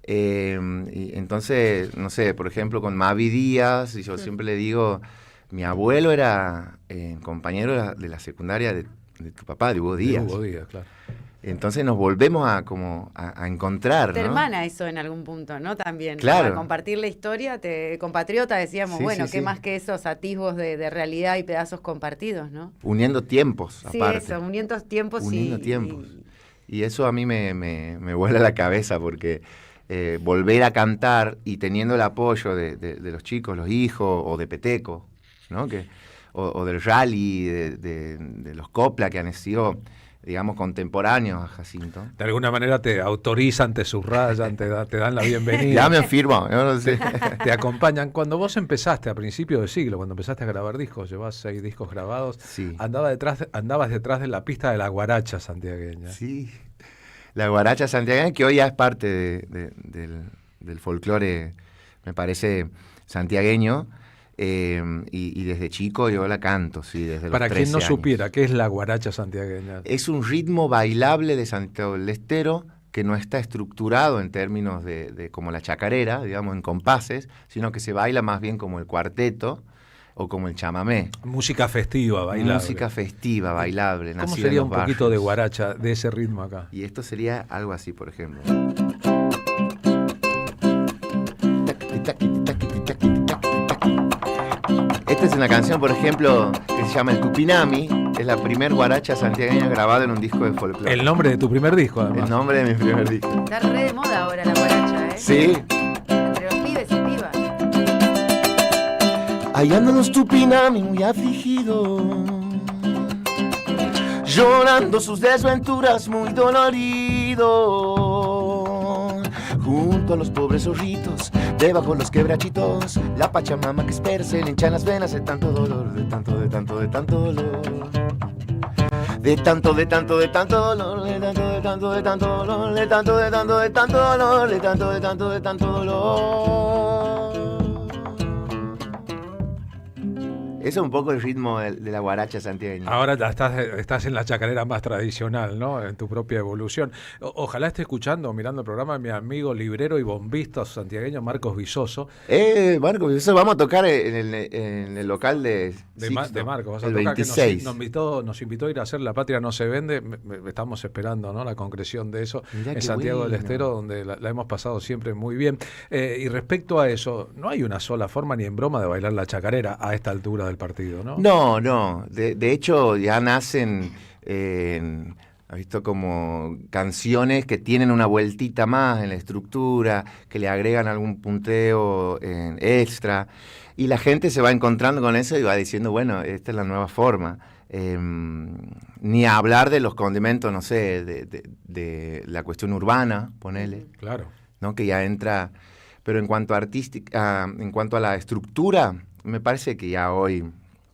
Y entonces, no sé, por ejemplo, con Mavi Díaz, y yo siempre le digo, mi abuelo era compañero de la secundaria de tu papá, de Hugo Díaz. De Hugo Díaz, claro. Entonces nos volvemos a encontrar, Te ¿no? hermana eso en algún punto, ¿no? También. Claro. Para compartir la historia, compatriota decíamos, ¿qué más que esos atisbos de realidad y pedazos compartidos, ¿no? Uniendo tiempos, aparte. Sí, eso, uniendo tiempos. Y eso a mí me vuela la cabeza, porque volver a cantar y teniendo el apoyo de los chicos, los hijos, o de Peteco, ¿no? O del rally, de los copla, que han sido, digamos, contemporáneos a Jacinto. De alguna manera te autorizan, te subrayan, te dan la bienvenida. Ya me firmo, yo no sé. Te acompañan. Cuando vos empezaste a principios de siglo, cuando empezaste a grabar discos, llevás 6 discos grabados, andabas detrás de la pista de la guaracha santiagueña. Sí, la guaracha santiagueña, que hoy ya es parte del folclore, me parece, santiagueño. Y desde chico yo la canto, sí, desde los 13 Para quien no años. supiera, ¿qué es la guaracha santiagueña? Es un ritmo bailable de Santiago del Estero que no está estructurado en términos de como la chacarera, digamos, en compases, sino que se baila más bien como el cuarteto o como el chamamé. Música festiva, bailable. Música festiva, bailable. ¿Cómo sería un poquito de guaracha de ese ritmo acá? Y esto sería algo así, por ejemplo. Esta es una canción, por ejemplo, que se llama El Tupinami. Es la primer guaracha santiagueña grabada en un disco de folclore. El nombre de tu primer disco, además. El nombre de mi primer disco. Está re de moda ahora la guaracha, ¿eh? Sí. Entre los pibes y pibas. Ahí andan los Tupinami muy afligidos, llorando sus desventuras muy doloridos, junto a los pobres zorritos, debajo los quebrachitos, la Pachamama que espera se le hinchan las venas de tanto dolor, de tanto dolor, de tanto dolor, de tanto dolor, de tanto dolor, de tanto dolor, de tanto dolor. Eso es un poco el ritmo de la guaracha santiagueña. Ahora estás en la chacarera más tradicional, ¿no? En tu propia evolución. Ojalá esté escuchando, mirando el programa, mi amigo librero y bombista santiagueño Marcos Vizoso. Marcos Vizoso, vamos a tocar en el local de Marcos. Vas a el tocar 26. Que nos invitó a ir a hacer La Patria No Se Vende. Estamos esperando, ¿no? La concreción de eso. Mirá en qué Santiago bueno. del Estero, donde la hemos pasado siempre muy bien. Y respecto a eso, no hay una sola forma ni en broma de bailar la chacarera a esta altura del partido, ¿no? No. De hecho, ya nacen, ¿has visto? Como canciones que tienen una vueltita más en la estructura, que le agregan algún punteo extra, y la gente se va encontrando con eso y va diciendo, bueno, esta es la nueva forma. Ni hablar de los condimentos, no sé, de la cuestión urbana, ponele. Claro. ¿No? Que ya entra. Pero en cuanto a en cuanto a la estructura, me parece que ya hoy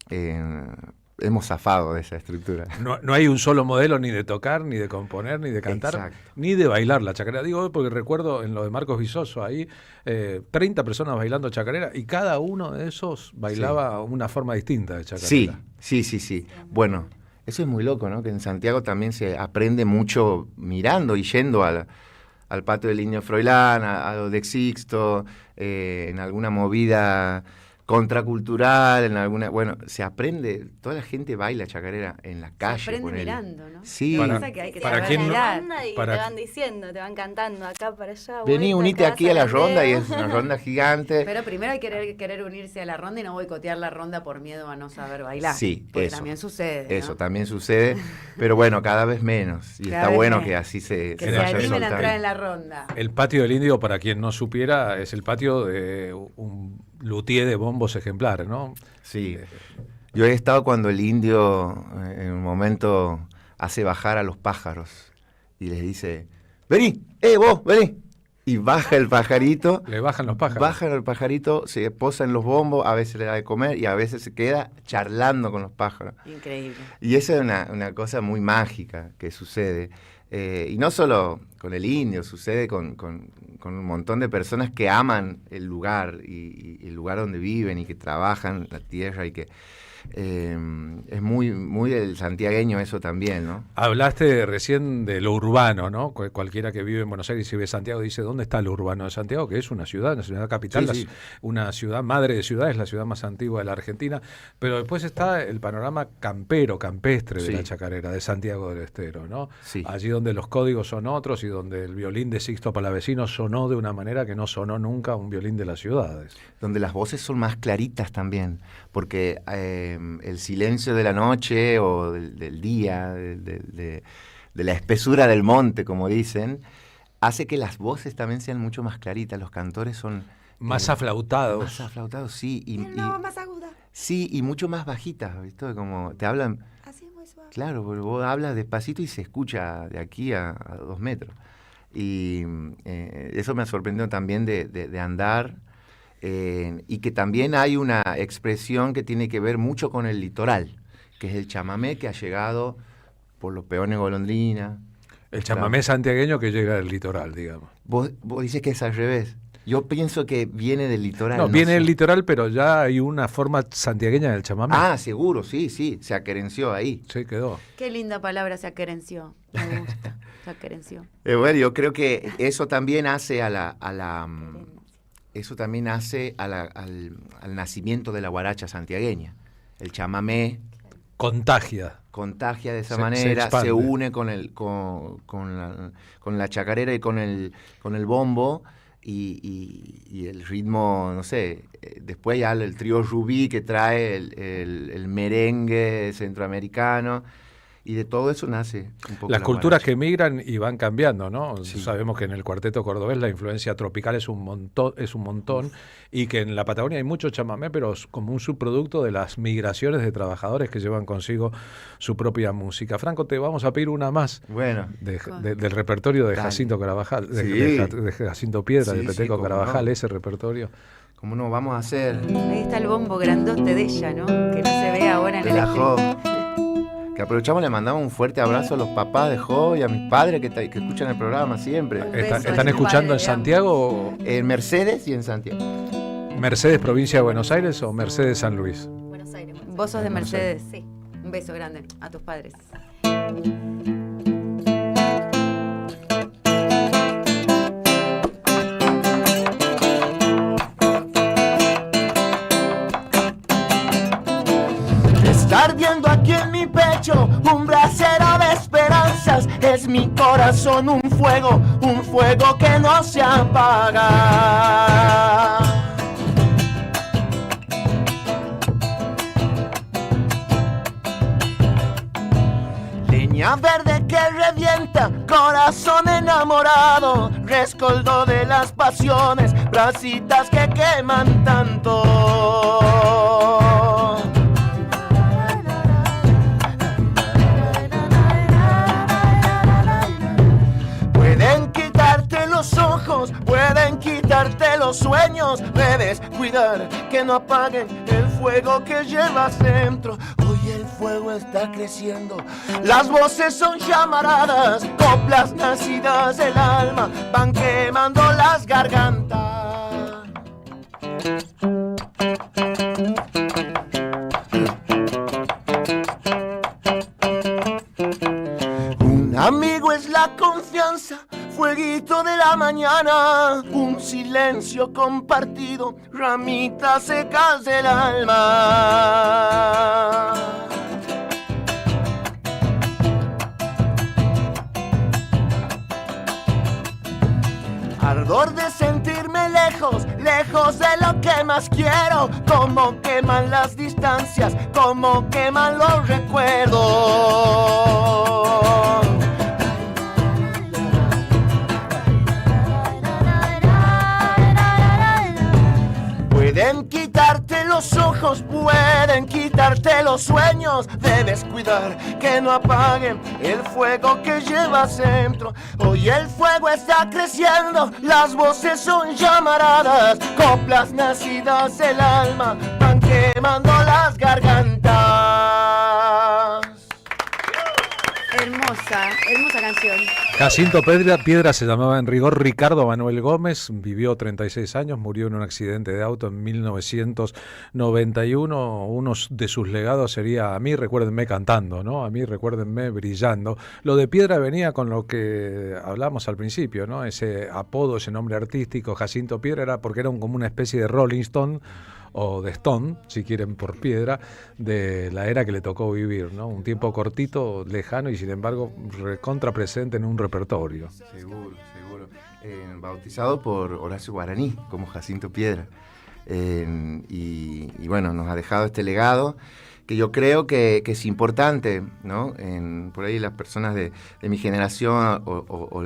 hemos zafado de esa estructura. No hay un solo modelo ni de tocar, ni de componer, ni de cantar, Exacto. ni de bailar la chacarera. Digo porque recuerdo en lo de Marcos Vizoso ahí 30 personas bailando chacarera y cada uno de esos bailaba una forma distinta de chacarera. Sí. Bueno, eso es muy loco, ¿no? Que en Santiago también se aprende mucho mirando y yendo al patio del Indio Froilán, a lo de Sixto, en alguna movida contracultural, en alguna, bueno, se aprende, toda la gente baila chacarera en la calle. Se aprende ponele. mirando, ¿no? Sí. Para quien no, Y te van diciendo, te van cantando acá para allá. Vení, vuelta, unite te aquí a vas la ronda aldea. y es una ronda gigante. Pero primero hay que querer unirse a la ronda y no boicotear la ronda por miedo a no saber bailar. Sí, porque eso. también sucede, ¿no? Eso también sucede, pero bueno, cada vez menos. Y Cada está vez bueno menos. que así se Que se vaya animen a soltando. entrar en la ronda. El patio del Indio, para quien no supiera, es el patio de un luthier de bombos ejemplares, ¿no? Sí. Yo he estado cuando el indio en un momento hace bajar a los pájaros y les dice, vení, vos, vení. Y baja el pajarito. Le bajan los pájaros. Bajan el pajarito, se posa en los bombos, a veces le da de comer y a veces se queda charlando con los pájaros. Increíble. Y esa es una cosa muy mágica que sucede. Y no solo con el indio, sucede con un montón de personas que aman el lugar y el lugar donde viven y que trabajan la tierra y que es muy del santiagueño eso también, ¿no? Hablaste recién de lo urbano, ¿no? Cualquiera que vive en Buenos Aires y ve Santiago dice, ¿dónde está lo urbano de Santiago? Que es una ciudad capital, Sí. una ciudad madre de ciudades, la ciudad más antigua de la Argentina, pero después está el panorama campestre de Sí. la Chacarera, de Santiago del Estero, ¿no? Sí. Allí donde los códigos son otros y donde el violín de Sixto Palavecino sonó de una manera que no sonó nunca un violín de las ciudades. Donde las voces son más claritas también, porque el silencio de la noche o del día, de la espesura del monte, como dicen, hace que las voces también sean mucho más claritas. Los cantores son... Más aflautados. Más aflautados, sí. más aguda. Sí, y mucho más bajitas, ¿viste? Como te hablan... Así muy suave. Claro, porque vos hablas despacito y se escucha de aquí a 2 metros. Y eso me ha sorprendido también de andar... y que también hay una expresión que tiene que ver mucho con el litoral, que es el chamamé que ha llegado por los peones golondrina. El chamamé santiagueño que llega del litoral, digamos. Vos dices que es al revés. Yo pienso que viene del litoral. No, viene del litoral, pero ya hay una forma santiagueña del chamamé. Ah, seguro, sí, se aquerenció ahí. Sí, quedó. Qué linda palabra, se aquerenció. Me gusta, se aquerenció. Bueno, yo creo que eso también hace eso también hace al nacimiento de la guaracha santiagueña. El chamamé contagia de esa se manera, expande. se une con la chacarera y con el bombo y el ritmo, no sé, después ya el trío Rubí que trae el merengue centroamericano. Y de todo eso nace un poco las la culturas guaracha. que migran y van cambiando, ¿no? Sí. Sabemos que en el cuarteto cordobés la influencia tropical es un montón y que en la Patagonia hay mucho chamamé, pero es como un subproducto de las migraciones de trabajadores que llevan consigo su propia música. Franco, te vamos a pedir una más Bueno. del repertorio de Dale. Jacinto Carabajal, Sí. de Jacinto Piedra, Sí, de sí, Peteco cómo Carabajal, no. ese repertorio. ¿Cómo no vamos a hacer? Ahí está el bombo grandote de ella, ¿no? Que no se ve ahora en De el la espejo. Jo. Que aprovechamos, le mandamos un fuerte abrazo a los papás de Jo y a mis padres que escuchan el programa siempre. ¿Están escuchando en Santiago? En Mercedes y en Santiago. ¿Mercedes, provincia de Buenos Aires o Mercedes, San Luis? Buenos Aires. Vos sos de Mercedes. Sí. Un beso grande a tus padres. Está ardiendo aquí en mi pecho un brasero de esperanzas. Es mi corazón un fuego que no se apaga. Leña verde que revienta, corazón enamorado, rescoldo de las pasiones, brasitas que queman tanto. Pueden quitarte los ojos, pueden quitarte los sueños, debes cuidar que no apaguen el fuego que llevas dentro. Hoy el fuego está creciendo, las voces son llamaradas, coplas nacidas del alma van quemando las gargantas. Un amigo es la confianza, fueguito de la mañana, un silencio compartido, ramitas secas del alma. Ardor de sentirme lejos, lejos de lo que más quiero, como queman las distancias, como queman los recuerdos. Pueden quitarte los ojos, pueden quitarte los sueños. Debes cuidar que no apaguen el fuego que llevas dentro. Hoy el fuego está creciendo, las voces son llamaradas, coplas nacidas del alma van quemando las gargantas. Hermosa, hermosa canción. Jacinto Piedra se llamaba en rigor Ricardo Manuel Gómez, vivió 36 años, murió en un accidente de auto en 1991. Uno de sus legados sería "A mí recuérdenme cantando", ¿no? "A mí recuérdenme brillando". Lo de Piedra venía con lo que hablamos al principio, ¿no? Ese apodo, ese nombre artístico, Jacinto Piedra, era porque era como una especie de Rolling Stone, o de Stone, si quieren por Piedra, de la era que le tocó vivir, ¿no? Un tiempo cortito, lejano y sin embargo recontra presente en un repertorio. Seguro. Bautizado por Horacio Guaraní como Jacinto Piedra. Y bueno, nos ha dejado este legado que yo creo que es importante, ¿no? Por ahí las personas de mi generación o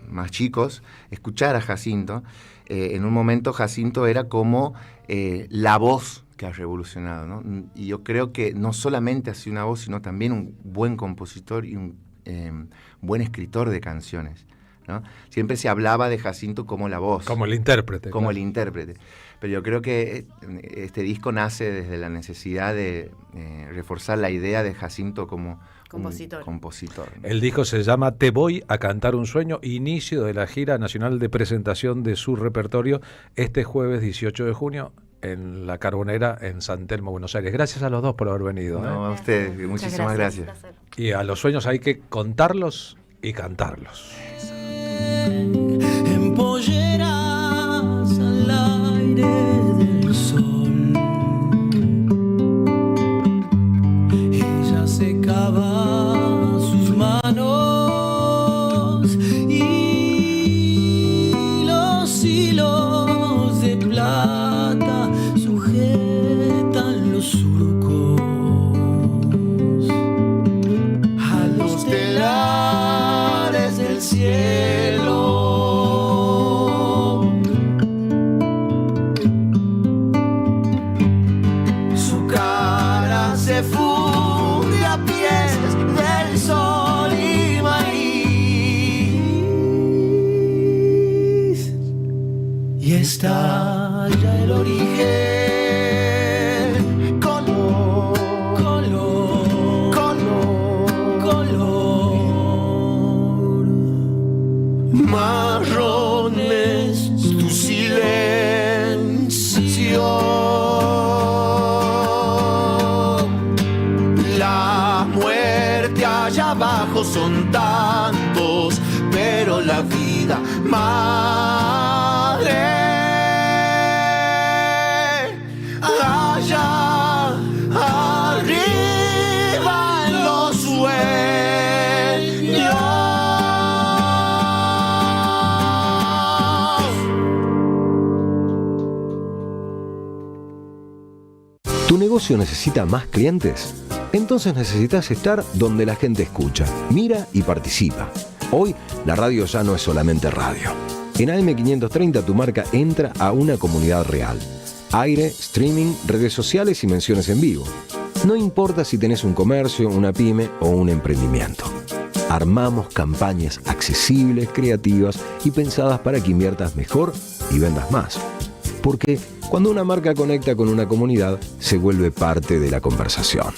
más chicos, escuchar a Jacinto. En un momento Jacinto era como la voz que ha revolucionado, ¿no? Y yo creo que no solamente ha sido una voz, sino también un buen compositor y un buen escritor de canciones, ¿no? Siempre se hablaba de Jacinto como la voz. Como el intérprete. Como claro. el intérprete. Pero yo creo que este disco nace desde la necesidad de reforzar la idea de Jacinto como compositor. El disco se llama Te voy a cantar un sueño, inicio de la gira nacional de presentación de su repertorio este jueves 18 de junio en La Carbonera en San Telmo, Buenos Aires. Gracias a los dos por haber venido. No, a ustedes, muchísimas gracias. Y a los sueños hay que contarlos y cantarlos. En polleras al aire del sol, ella secaba sus manos y los hilos de plata sujetan los surcos a los telares del cielo. Su cara se funde a pies del sol y maíz y estalla el origen, color, color, color, color. Marrón es tu silencio. La muerte allá abajo son tantos, pero la vida madre allá arriba en los sueños. ¿Tu negocio necesita más clientes? Entonces necesitas estar donde la gente escucha, mira y participa. Hoy la radio ya no es solamente radio. En AM530 tu marca entra a una comunidad real. Aire, streaming, redes sociales y menciones en vivo. No importa si tenés un comercio, una pyme o un emprendimiento. Armamos campañas accesibles, creativas y pensadas para que inviertas mejor y vendas más. Porque cuando una marca conecta con una comunidad, se vuelve parte de la conversación.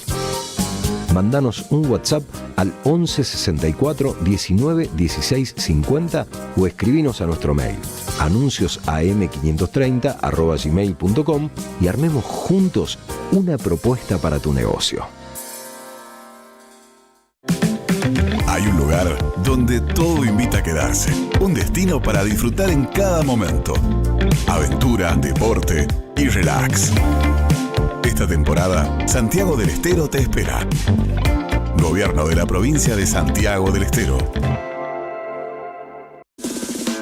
Mándanos un WhatsApp al 11 64 19 16 50 o escribinos a nuestro mail anunciosam530@gmail.com y armemos juntos una propuesta para tu negocio. Hay un lugar donde todo invita a quedarse. Un destino para disfrutar en cada momento. Aventura, deporte y relax. Esta temporada, Santiago del Estero te espera. Gobierno de la provincia de Santiago del Estero.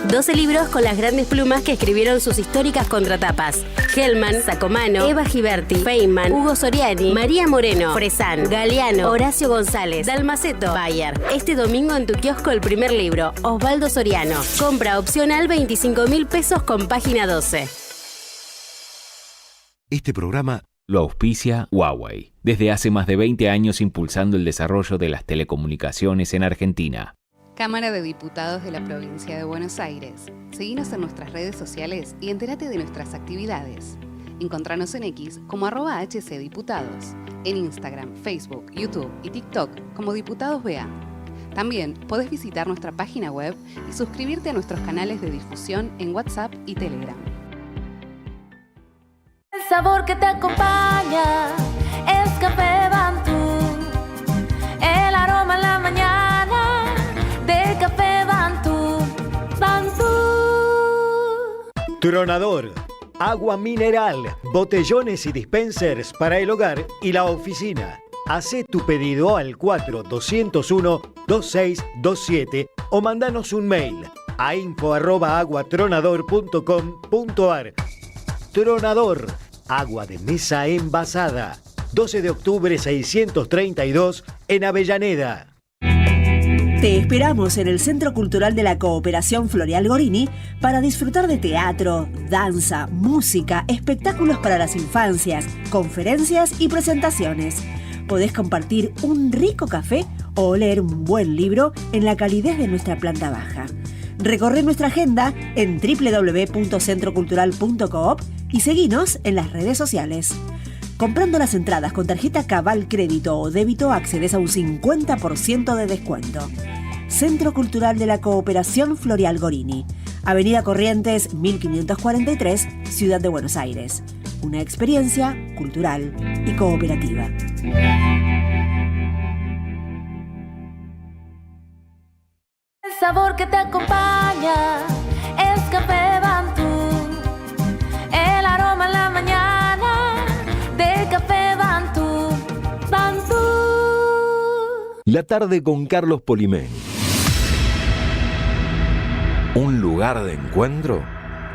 12 libros con las grandes plumas que escribieron sus históricas contratapas. Hellman, Sacomano, Eva Giberti, Feynman, Hugo Soriani, María Moreno, Fresán, Galeano, Horacio González, Dalmaceto, Bayer. Este domingo en tu kiosco el primer libro, Osvaldo Soriano. Compra opcional 25.000 pesos con página 12. Este programa lo auspicia Huawei, desde hace más de 20 años impulsando el desarrollo de las telecomunicaciones en Argentina. Cámara de Diputados de la Provincia de Buenos Aires. Seguinos en nuestras redes sociales y entérate de nuestras actividades. Encontranos en X como @HCDiputados, en Instagram, Facebook, YouTube y TikTok como Diputados BA. También podés visitar nuestra página web y suscribirte a nuestros canales de difusión en WhatsApp y Telegram. El sabor que te acompaña es Café Bantú. El aroma en la mañana de Café Bantú. Bantú. Tronador. Agua mineral, botellones y dispensers para el hogar y la oficina. Hacé tu pedido al 4201-2627 o mandanos un mail a info@aguatronador.com.ar. Tronador, agua de mesa envasada. 12 de octubre 632 en Avellaneda. Te esperamos en el Centro Cultural de la Cooperación Floreal Gorini para disfrutar de teatro, danza, música, espectáculos para las infancias, conferencias y presentaciones. Podés compartir un rico café o leer un buen libro en la calidez de nuestra planta baja. Recorre nuestra agenda en www.centrocultural.coop y seguinos en las redes sociales. Comprando las entradas con tarjeta Cabal Crédito o Débito accedes a un 50% de descuento. Centro Cultural de la Cooperación Floreal Gorini, Avenida Corrientes 1543, Ciudad de Buenos Aires. Una experiencia cultural y cooperativa. El sabor que te acompaña es Café Bantú. El aroma en la mañana de Café Bantú. Bantú. La tarde con Carlos Polimeni. Un lugar de encuentro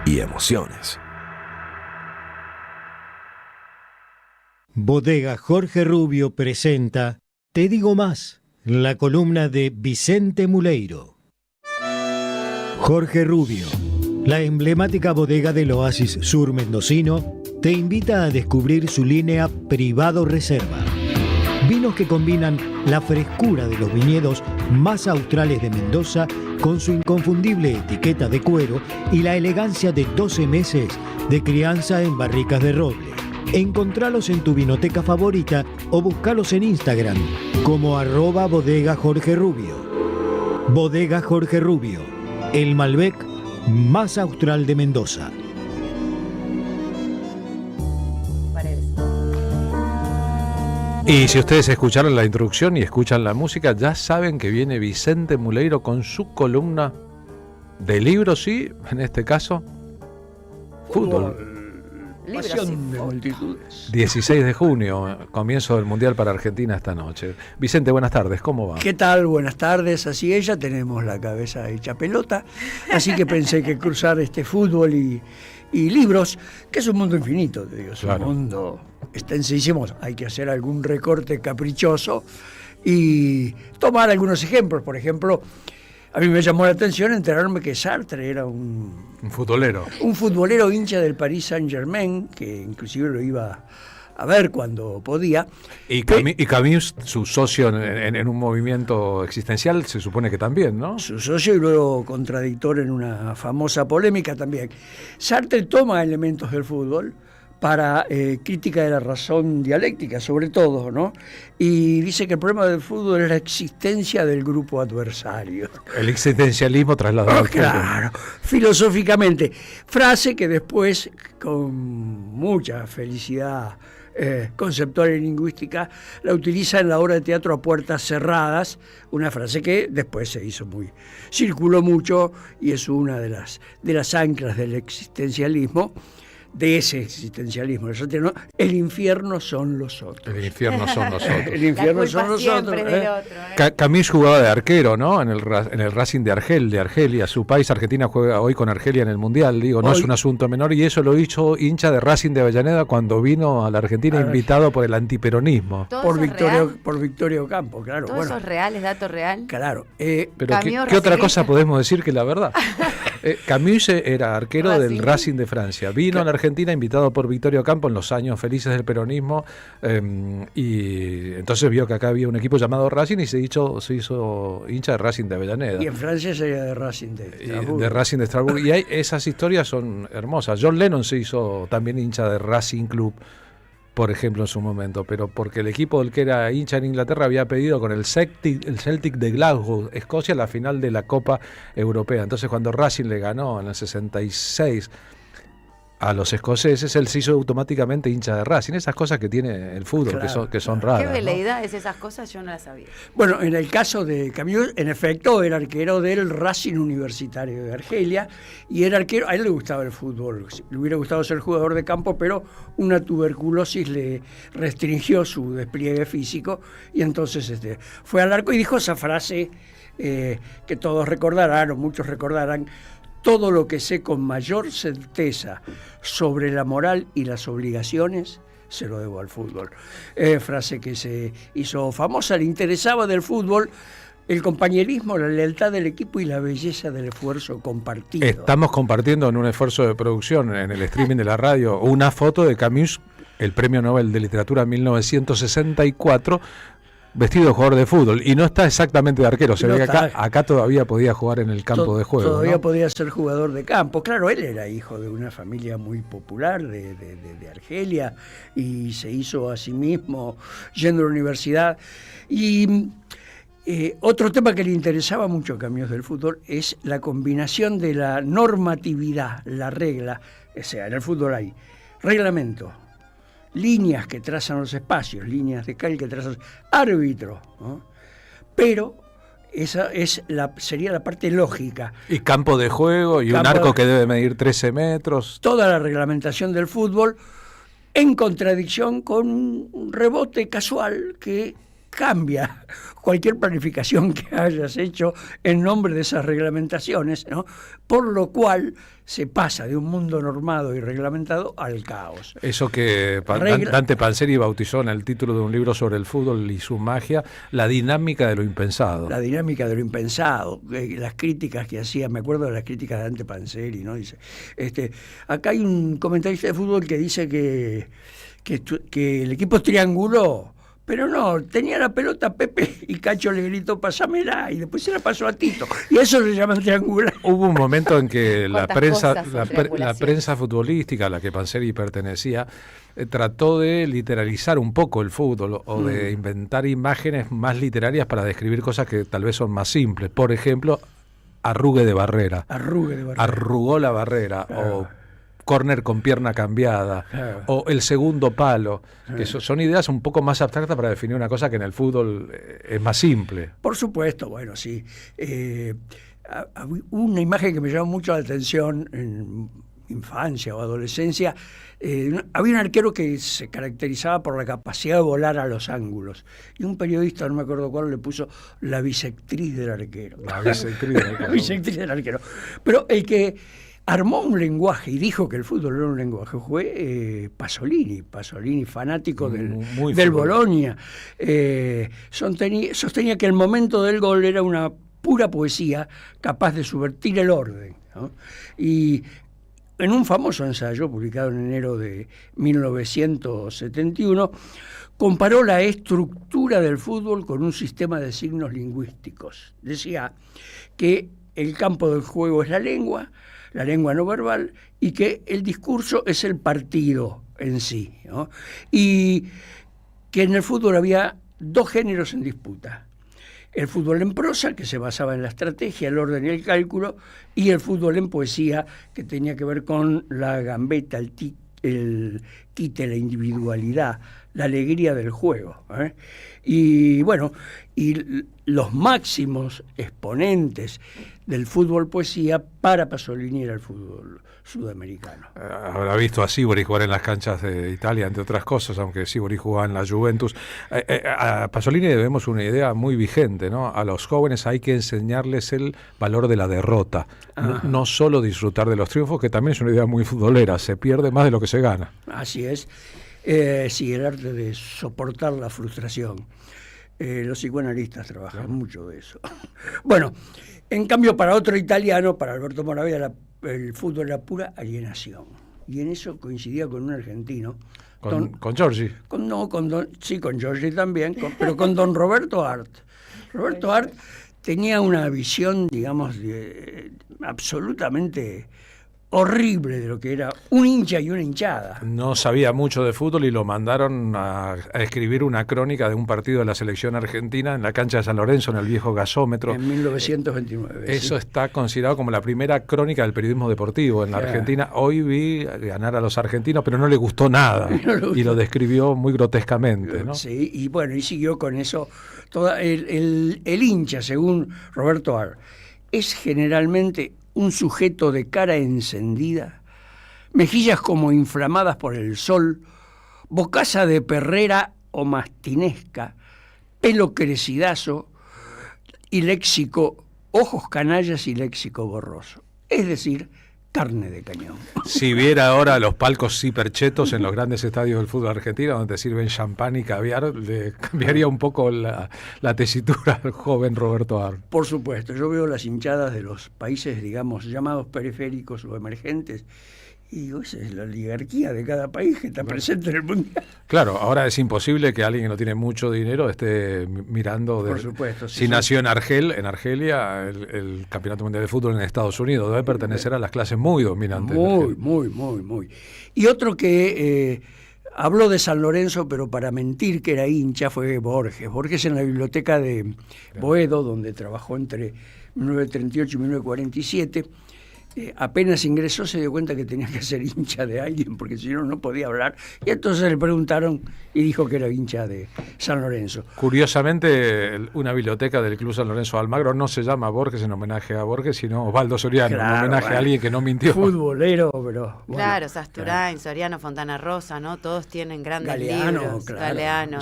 y emociones. Bodega Jorge Rubio presenta Te digo más, la columna de Vicente Muleiro. Jorge Rubio, la emblemática bodega del Oasis Sur mendocino, te invita a descubrir su línea Privado Reserva. Vinos que combinan la frescura de los viñedos más australes de Mendoza con su inconfundible etiqueta de cuero y la elegancia de 12 meses de crianza en barricas de roble. Encontralos en tu vinoteca favorita o buscalos en Instagram como @bodega Jorge Rubio. Bodega Jorge Rubio, el Malbec más austral de Mendoza. Y si ustedes escucharon la introducción y escuchan la música, ya saben que viene Vicente Muleiro con su columna de libros y, en este caso, fútbol. Pasión de multitudes. 16 de junio, comienzo del Mundial para Argentina esta noche. Vicente, buenas tardes, ¿cómo va? ¿Qué tal? Buenas tardes, así es, ya tenemos la cabeza hecha pelota, así que pensé que cruzar este fútbol y libros, que es un mundo infinito, te digo, es un mundo extensísimo, hay que hacer algún recorte caprichoso y tomar algunos ejemplos. Por ejemplo, a mí me llamó la atención enterarme que Sartre era un futbolero. Un futbolero hincha del Paris Saint-Germain, que inclusive lo iba a ver cuando podía. Y Camus, su socio en un movimiento existencial, se supone que también, ¿no? Su socio y luego contradictor en una famosa polémica también. Sartre toma elementos del fútbol para crítica de la razón dialéctica, sobre todo, ¿no? Y dice que el problema del fútbol es la existencia del grupo adversario. El existencialismo trasladado al fútbol. Claro, filosóficamente. Frase que después, con mucha felicidad conceptual y lingüística, la utiliza en la obra de teatro A Puertas Cerradas, una frase que después se hizo circuló mucho y es una de las anclas del existencialismo. De ese existencialismo, el infierno son los otros. El infierno son los otros. El infierno son los otros. Camus jugaba de arquero, ¿no? En el Racing de Argelia. Su país, Argentina, juega hoy con Argelia en el Mundial. Digo, no es un asunto menor. Y eso lo hizo hincha de Racing de Avellaneda cuando vino a la Argentina invitado por el antiperonismo. Por Victorio Ocampo, claro. ¿Todo eso es real, es dato real? Claro. Pero ¿qué otra cosa podemos decir que la verdad? Camus era arquero del Racing de Francia. Vino a la Argentina invitado por Vittorio Campo en los años felices del peronismo, y entonces vio que acá había un equipo llamado Racing y se hizo hincha de Racing de Avellaneda. Y en Francia sería de Racing de Estrasburgo. De Racing de Estrasburgo. Y esas historias son hermosas. John Lennon se hizo también hincha de Racing Club, por ejemplo, en su momento, pero porque el equipo del que era hincha en Inglaterra había pedido con el Celtic de Glasgow, Escocia, la final de la Copa Europea. Entonces, cuando Racing le ganó en el 66 a los escoceses, él se hizo automáticamente hincha de Racing. Esas cosas que tiene el fútbol, claro, que son raras. Qué veleidad es esas cosas, yo no las sabía. Bueno, en el caso de Camus, en efecto, era arquero del Racing Universitario de Argelia, y era arquero, a él le gustaba el fútbol, le hubiera gustado ser jugador de campo, pero una tuberculosis le restringió su despliegue físico, y entonces fue al arco y dijo esa frase que todos recordarán, o muchos recordarán: todo lo que sé con mayor certeza sobre la moral y las obligaciones se lo debo al fútbol. Frase que se hizo famosa. Le interesaba del fútbol el compañerismo, la lealtad del equipo y la belleza del esfuerzo compartido. Estamos compartiendo en un esfuerzo de producción en el streaming de la radio una foto de Camus, el Premio Nobel de Literatura 1964, vestido de jugador de fútbol, y no está exactamente de arquero. Se ve que acá todavía podía jugar en el campo de juego. Todavía ¿no? Podía ser jugador de campo. Claro, él era hijo de una familia muy popular de Argelia, y se hizo a sí mismo yendo a la universidad. Y otro tema que le interesaba mucho a Camus del fútbol es la combinación de la normatividad, la regla. O sea, en el fútbol hay reglamento, líneas que trazan los espacios, líneas de cal que trazan árbitro, ¿no? Pero esa sería la parte lógica. Y campo de juego, y un arco que debe medir 13 metros. Toda la reglamentación del fútbol en contradicción con un rebote casual que cambia cualquier planificación que hayas hecho en nombre de esas reglamentaciones, ¿no? Por lo cual se pasa de un mundo normado y reglamentado al caos. Eso que Dante Panzeri bautizó en el título de un libro sobre el fútbol y su magia, la dinámica de lo impensado. La dinámica de lo impensado, las críticas que hacía, me acuerdo de las críticas de Dante Panzeri, ¿no? Dice, acá hay un comentarista de fútbol que dice que el equipo trianguló, pero no, tenía la pelota Pepe y Cacho le gritó pásamela, y después se la pasó a Tito, y eso le llaman triangular. Hubo un momento en que la prensa futbolística a la que Panzeri pertenecía trató de literalizar un poco el fútbol, o de inventar imágenes más literarias para describir cosas que tal vez son más simples. Por ejemplo, arrugue de barrera. Arrugó la barrera, claro. O córner con pierna cambiada, claro. O el segundo palo, que son ideas un poco más abstractas para definir una cosa que en el fútbol es más simple. Por supuesto, bueno, sí. Una imagen que me llamó mucho la atención en infancia o adolescencia, había un arquero que se caracterizaba por la capacidad de volar a los ángulos, y un periodista, no me acuerdo cuál, le puso la bisectriz del arquero. La bisectriz del arquero. Pero el que armó un lenguaje y dijo que el fútbol era un lenguaje fue Pasolini, fanático del Bolonia. Sostenía que el momento del gol era una pura poesía capaz de subvertir el orden, ¿no? Y en un famoso ensayo publicado en enero de 1971, comparó la estructura del fútbol con un sistema de signos lingüísticos. Decía que el campo del juego es la lengua no verbal, y que el discurso es el partido en sí, ¿no? Y que en el fútbol había dos géneros en disputa: el fútbol en prosa, que se basaba en la estrategia, el orden y el cálculo, y el fútbol en poesía, que tenía que ver con la gambeta, el quite, la individualidad, la alegría del juego, ¿eh? Y bueno, y los máximos exponentes del fútbol poesía para Pasolini era el fútbol sudamericano. Habrá visto a Sibori jugar en las canchas de Italia, entre otras cosas, aunque Sibori jugaba en la Juventus. A Pasolini debemos una idea muy vigente, ¿no? A los jóvenes hay que enseñarles el valor de la derrota, no solo disfrutar de los triunfos, que también es una idea muy futbolera, se pierde más de lo que se gana. Así es. Sí, el arte de soportar la frustración. Los psicoanalistas trabajan mucho de eso. Bueno, en cambio para otro italiano, para Alberto Moravia, el fútbol era pura alienación. Y en eso coincidía con un argentino. Con Giorgi. Con Giorgi también, pero con don Roberto Art. Roberto Art tenía una visión, digamos, absolutamente horrible de lo que era un hincha y una hinchada. No sabía mucho de fútbol y lo mandaron a escribir una crónica de un partido de la selección argentina en la cancha de San Lorenzo, en el viejo gasómetro. En 1929. Eso está considerado como la primera crónica del periodismo deportivo en la Argentina. Hoy vi ganar a los argentinos, pero no le gustó nada. Y lo describió muy grotescamente, ¿no? Sí, y bueno, y siguió con eso. El hincha, según Roberto Ar, es generalmente un sujeto de cara encendida, mejillas como inflamadas por el sol, bocaza de perrera o mastinesca, pelo crecidazo y léxico, ojos canallas y léxico borroso. Es decir, carne de cañón. Si viera ahora los palcos hiperchetos en los grandes estadios del fútbol argentino, donde te sirven champán y caviar, le cambiaría un poco la tesitura al joven Roberto Ar. Por supuesto, yo veo las hinchadas de los países, digamos, llamados periféricos o emergentes, y digo, esa es la oligarquía de cada país que está presente en el Mundial. Claro, ahora es imposible que alguien que no tiene mucho dinero esté mirando. Por supuesto. Si nació en Argelia, el Campeonato Mundial de Fútbol en Estados Unidos debe pertenecer a las clases muy dominantes. Muy. Y otro que habló de San Lorenzo, pero para mentir que era hincha, fue Borges. Borges en la biblioteca de Boedo, donde trabajó entre 1938 y 1947. Apenas ingresó se dio cuenta que tenía que ser hincha de alguien porque si no podía hablar, y entonces le preguntaron y dijo que era hincha de San Lorenzo. Curiosamente, una biblioteca del Club San Lorenzo de Almagro no se llama Borges en homenaje a Borges, sino Osvaldo Soriano, en homenaje a alguien que no mintió. Futbolero, pero bueno, claro, Sasturain, Soriano, Fontana Rosa, ¿no? Todos tienen grandes libros. Claro. Galeano,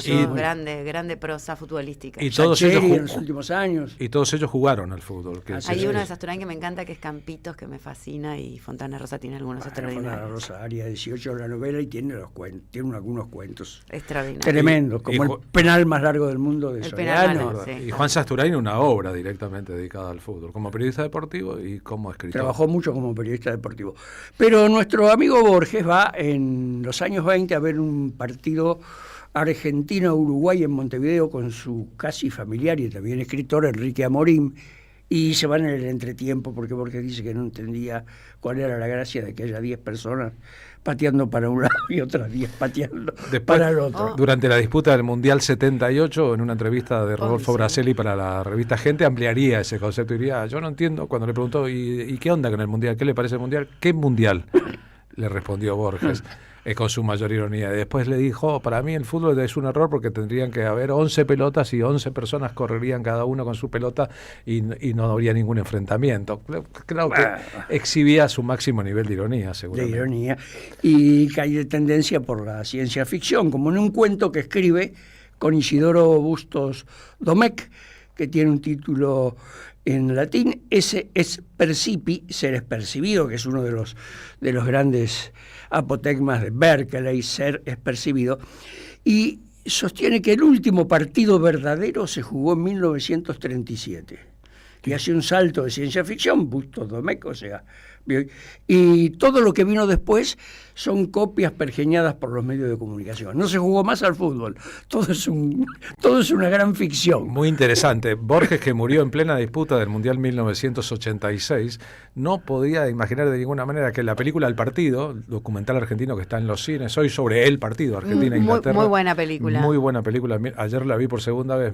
grande prosa futbolística. Y todos ellos en los últimos años. Y todos ellos jugaron al fútbol. Hay uno de Sasturain que me encanta, que es Campitos, que me fascina, y Fontana Rosa tiene algunos extraordinarios. Fontana Rosa, área 18 de la novela, y tiene algunos cuentos extraordinarios. Tremendos, como el penal más largo del mundo de Soriano. Y Juan Sasturain, una obra directamente dedicada al fútbol, como periodista deportivo y como escritor. Trabajó mucho como periodista deportivo. Pero nuestro amigo Borges va en los años 20 a ver un partido Argentina-Uruguay en Montevideo con su casi familiar y también escritor Enrique Amorim, y se van en el entretiempo porque Borges dice que no entendía cuál era la gracia de que haya 10 personas pateando para un lado y otras 10 pateando para el otro. Durante la disputa del Mundial 78, en una entrevista de Rodolfo Braselli para la revista Gente, ampliaría ese concepto y diría, yo no entiendo, cuando le preguntó, ¿y qué onda con el Mundial? ¿Qué le parece el Mundial? ¿Qué Mundial? Le respondió Borges. Con su mayor ironía. Y después le dijo, para mí el fútbol es un error porque tendrían que haber 11 pelotas y 11 personas correrían cada uno con su pelota y no habría ningún enfrentamiento. Creo que exhibía su máximo nivel de ironía, seguramente. De ironía. Y que hay de tendencia por la ciencia ficción, como en un cuento que escribe con Isidoro Bustos Domecq, que tiene un título en latín, ese es percipi, ser es percibido, que es uno de los grandes apotegmas de Berkeley, ser es percibido, y sostiene que el último partido verdadero se jugó en 1937, y hace un salto de ciencia ficción, Bustos Domecq, o sea, y todo lo que vino después son copias pergeñadas por los medios de comunicación. No se jugó más al fútbol, todo es una gran ficción. Muy interesante. Borges, que murió en plena disputa del Mundial 1986, no podía imaginar de ninguna manera que la película El Partido, documental argentino que está en los cines hoy sobre el partido Argentina-Inglaterra. Muy buena película. Muy buena película. Ayer la vi por segunda vez.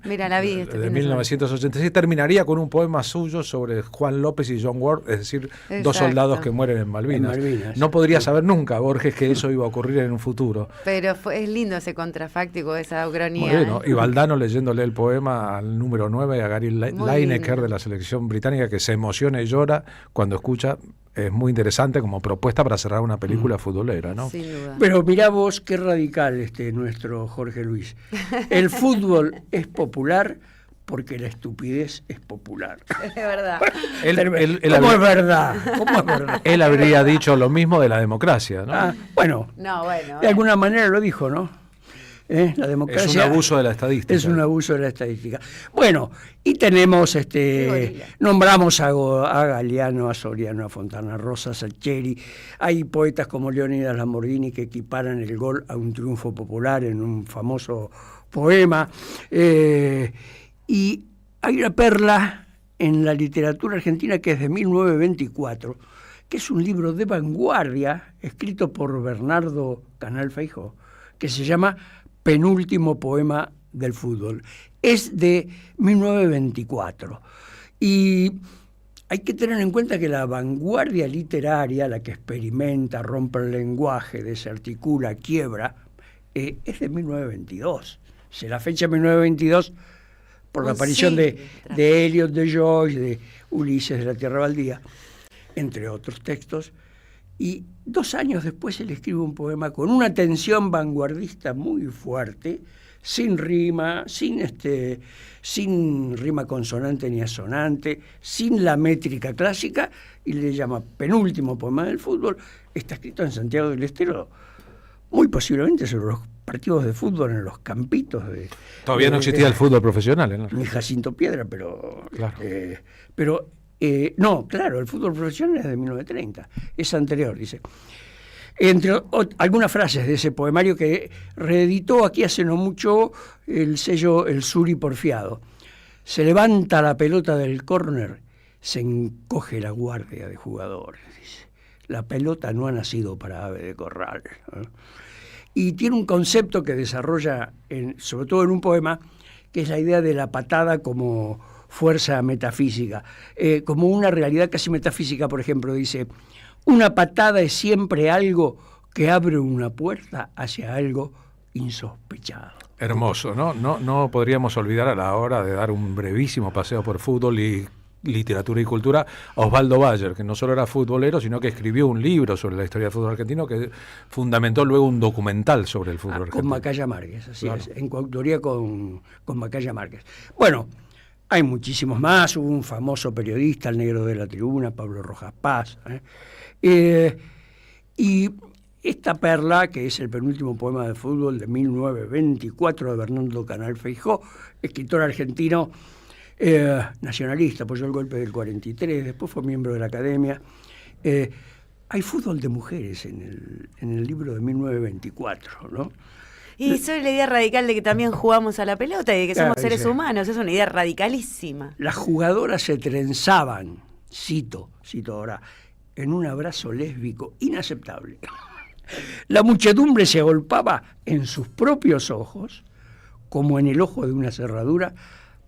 Mira, la vi. De 1986. Terminaría con un poema suyo sobre Juan López y John Ward, es decir, dos soldados que mueren en Malvinas. No podría saber nunca, Borges, que eso iba a ocurrir en un futuro. Pero es lindo ese contrafáctico, esa ucronía. Bueno, y Valdano leyéndole el poema al número 9, a Gary Lineker de la selección británica, que se emociona y llora cuando escucha. Es muy interesante como propuesta para cerrar una película futbolera, ¿no? Sin duda. Pero mirá vos qué radical nuestro Jorge Luis. El fútbol es popular porque la estupidez es popular. Es verdad. ¿Cómo es verdad? Él habría dicho lo mismo de la democracia, ¿no? Bueno, de alguna manera lo dijo, ¿no? La democracia es un abuso de la estadística. Es un abuso de la estadística. Bueno, y tenemos, nombramos a Galeano, a Soriano, a Fontana Rosa, a Salieri. Hay poetas como Leónidas Lamborghini que equiparan el gol a un triunfo popular en un famoso poema. Y hay una perla en la literatura argentina que es de 1924, que es un libro de vanguardia escrito por Bernardo Canal Feijó, que se llama Penúltimo poema del fútbol. Es de 1924. Y hay que tener en cuenta que la vanguardia literaria, la que experimenta, rompe el lenguaje, desarticula, quiebra, es de 1922. Se la fecha 1922 por la aparición de Eliot, de Joyce, de Ulises de la Tierra Baldía, entre otros textos. Y 2 años después él escribe un poema con una tensión vanguardista muy fuerte, sin rima, sin rima consonante ni asonante, sin la métrica clásica, y le llama Penúltimo poema del fútbol. Está escrito en Santiago del Estero, muy posiblemente sobre los partidos de fútbol en los campitos. Todavía no existía el fútbol profesional, ¿no? Ni Jacinto Piedra, pero... Claro. No, claro, el fútbol profesional es de 1930, es anterior, dice. Entre algunas frases de ese poemario que reeditó aquí hace no mucho el sello El Suri Porfiado. Se levanta la pelota del córner, se encoge la guardia de jugadores, dice. La pelota no ha nacido para ave de corral, ¿no? Y tiene un concepto que desarrolla, sobre todo en un poema, que es la idea de la patada como fuerza metafísica, como una realidad casi metafísica. Por ejemplo, dice: una patada es siempre algo que abre una puerta hacia algo insospechado. Hermoso, ¿no? No podríamos olvidar, a la hora de dar un brevísimo paseo por fútbol y literatura y cultura, a Osvaldo Bayer, que no solo era futbolero, sino que escribió un libro sobre la historia del fútbol argentino, que fundamentó luego un documental sobre el fútbol argentino. Con Macaya Márquez, así es, en coautoría con Macaya Márquez. Bueno, hay muchísimos más. Hubo un famoso periodista, el negro de la tribuna, Pablo Rojas Paz. Y esta perla, que es el penúltimo poema de fútbol de 1924 de Bernardo Canal Feijó, escritor argentino, nacionalista, apoyó el golpe del 43, después fue miembro de la Academia. Hay fútbol de mujeres en el libro de 1924, ¿no? Y soy la idea radical de que también jugamos a la pelota y de que somos seres humanos. Es una idea radicalísima. Las jugadoras se trenzaban, cito ahora, en un abrazo lésbico inaceptable. La muchedumbre se agolpaba en sus propios ojos, como en el ojo de una cerradura,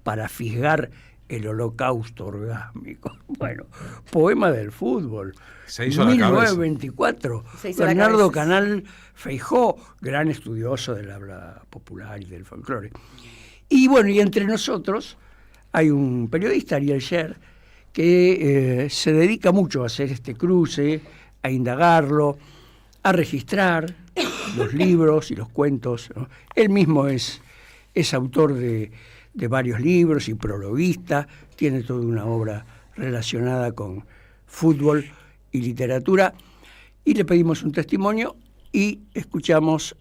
para fisgar el holocausto orgásmico. Bueno, poema del fútbol. Se hizo 1924. Bernardo Canal Feijó, gran estudioso del habla popular y del folclore. Y bueno, y entre nosotros hay un periodista, Ariel Sher, que se dedica mucho a hacer este cruce, a indagarlo, a registrar los libros y los cuentos, ¿no? Él mismo es autor de varios libros y prologuista, tiene toda una obra relacionada con fútbol y literatura, y le pedimos un testimonio y escuchamos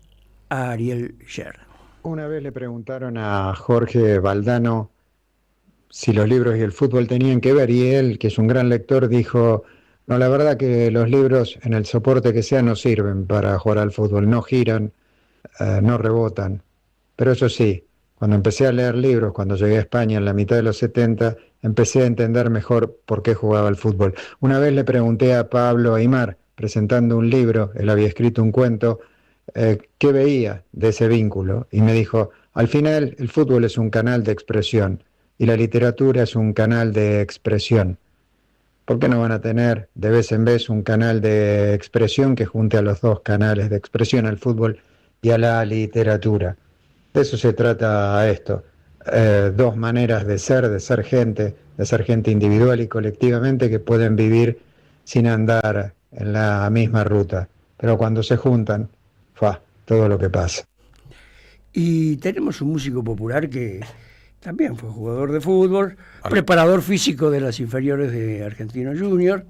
a Ariel Sher. Una vez le preguntaron a Jorge Valdano si los libros y el fútbol tenían que ver, y él, que es un gran lector, dijo: no, la verdad que los libros, en el soporte que sea, no sirven para jugar al fútbol, no giran, no rebotan. Pero eso sí, cuando empecé a leer libros, cuando llegué a España en la mitad de los 70, empecé a entender mejor por qué jugaba al fútbol. Una vez le pregunté a Pablo Aimar, presentando un libro, él había escrito un cuento, qué veía de ese vínculo, y me dijo: al final el fútbol es un canal de expresión y la literatura es un canal de expresión. ¿Por qué no van a tener de vez en vez un canal de expresión que junte a los dos canales de expresión, al fútbol y a la literatura? De eso se trata esto. Dos maneras de ser gente individual y colectivamente, que pueden vivir sin andar en la misma ruta. Pero cuando se juntan, todo lo que pasa. Y tenemos un músico popular que también fue jugador de fútbol, preparador físico de las inferiores de Argentino Junior,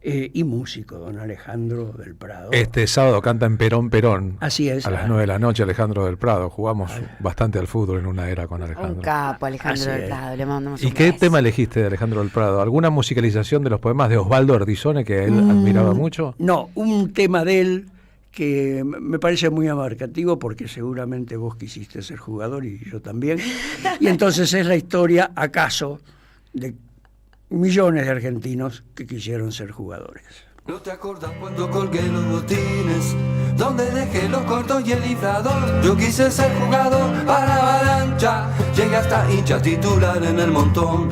y músico, don Alejandro del Prado. Este sábado canta en Perón. Así es. A las 9 de la noche, Alejandro del Prado. Jugamos bastante al fútbol en una era con Alejandro. Un capo, Alejandro del Prado. Le mandamos ¿Y un qué beso. tema elegiste de Alejandro del Prado? ¿Alguna musicalización de los poemas de Osvaldo Ardizone que él admiraba mucho? No, un tema de él que me parece muy abarcativo porque seguramente vos quisiste ser jugador y yo también. Y entonces es la historia, acaso, de millones de argentinos que quisieron ser jugadores. ¿No te acordás cuando colgué los botines? Donde dejé los cortos y el inflador. Yo quise ser jugador para Avalancha. Llegué hasta hincha titular en el montón.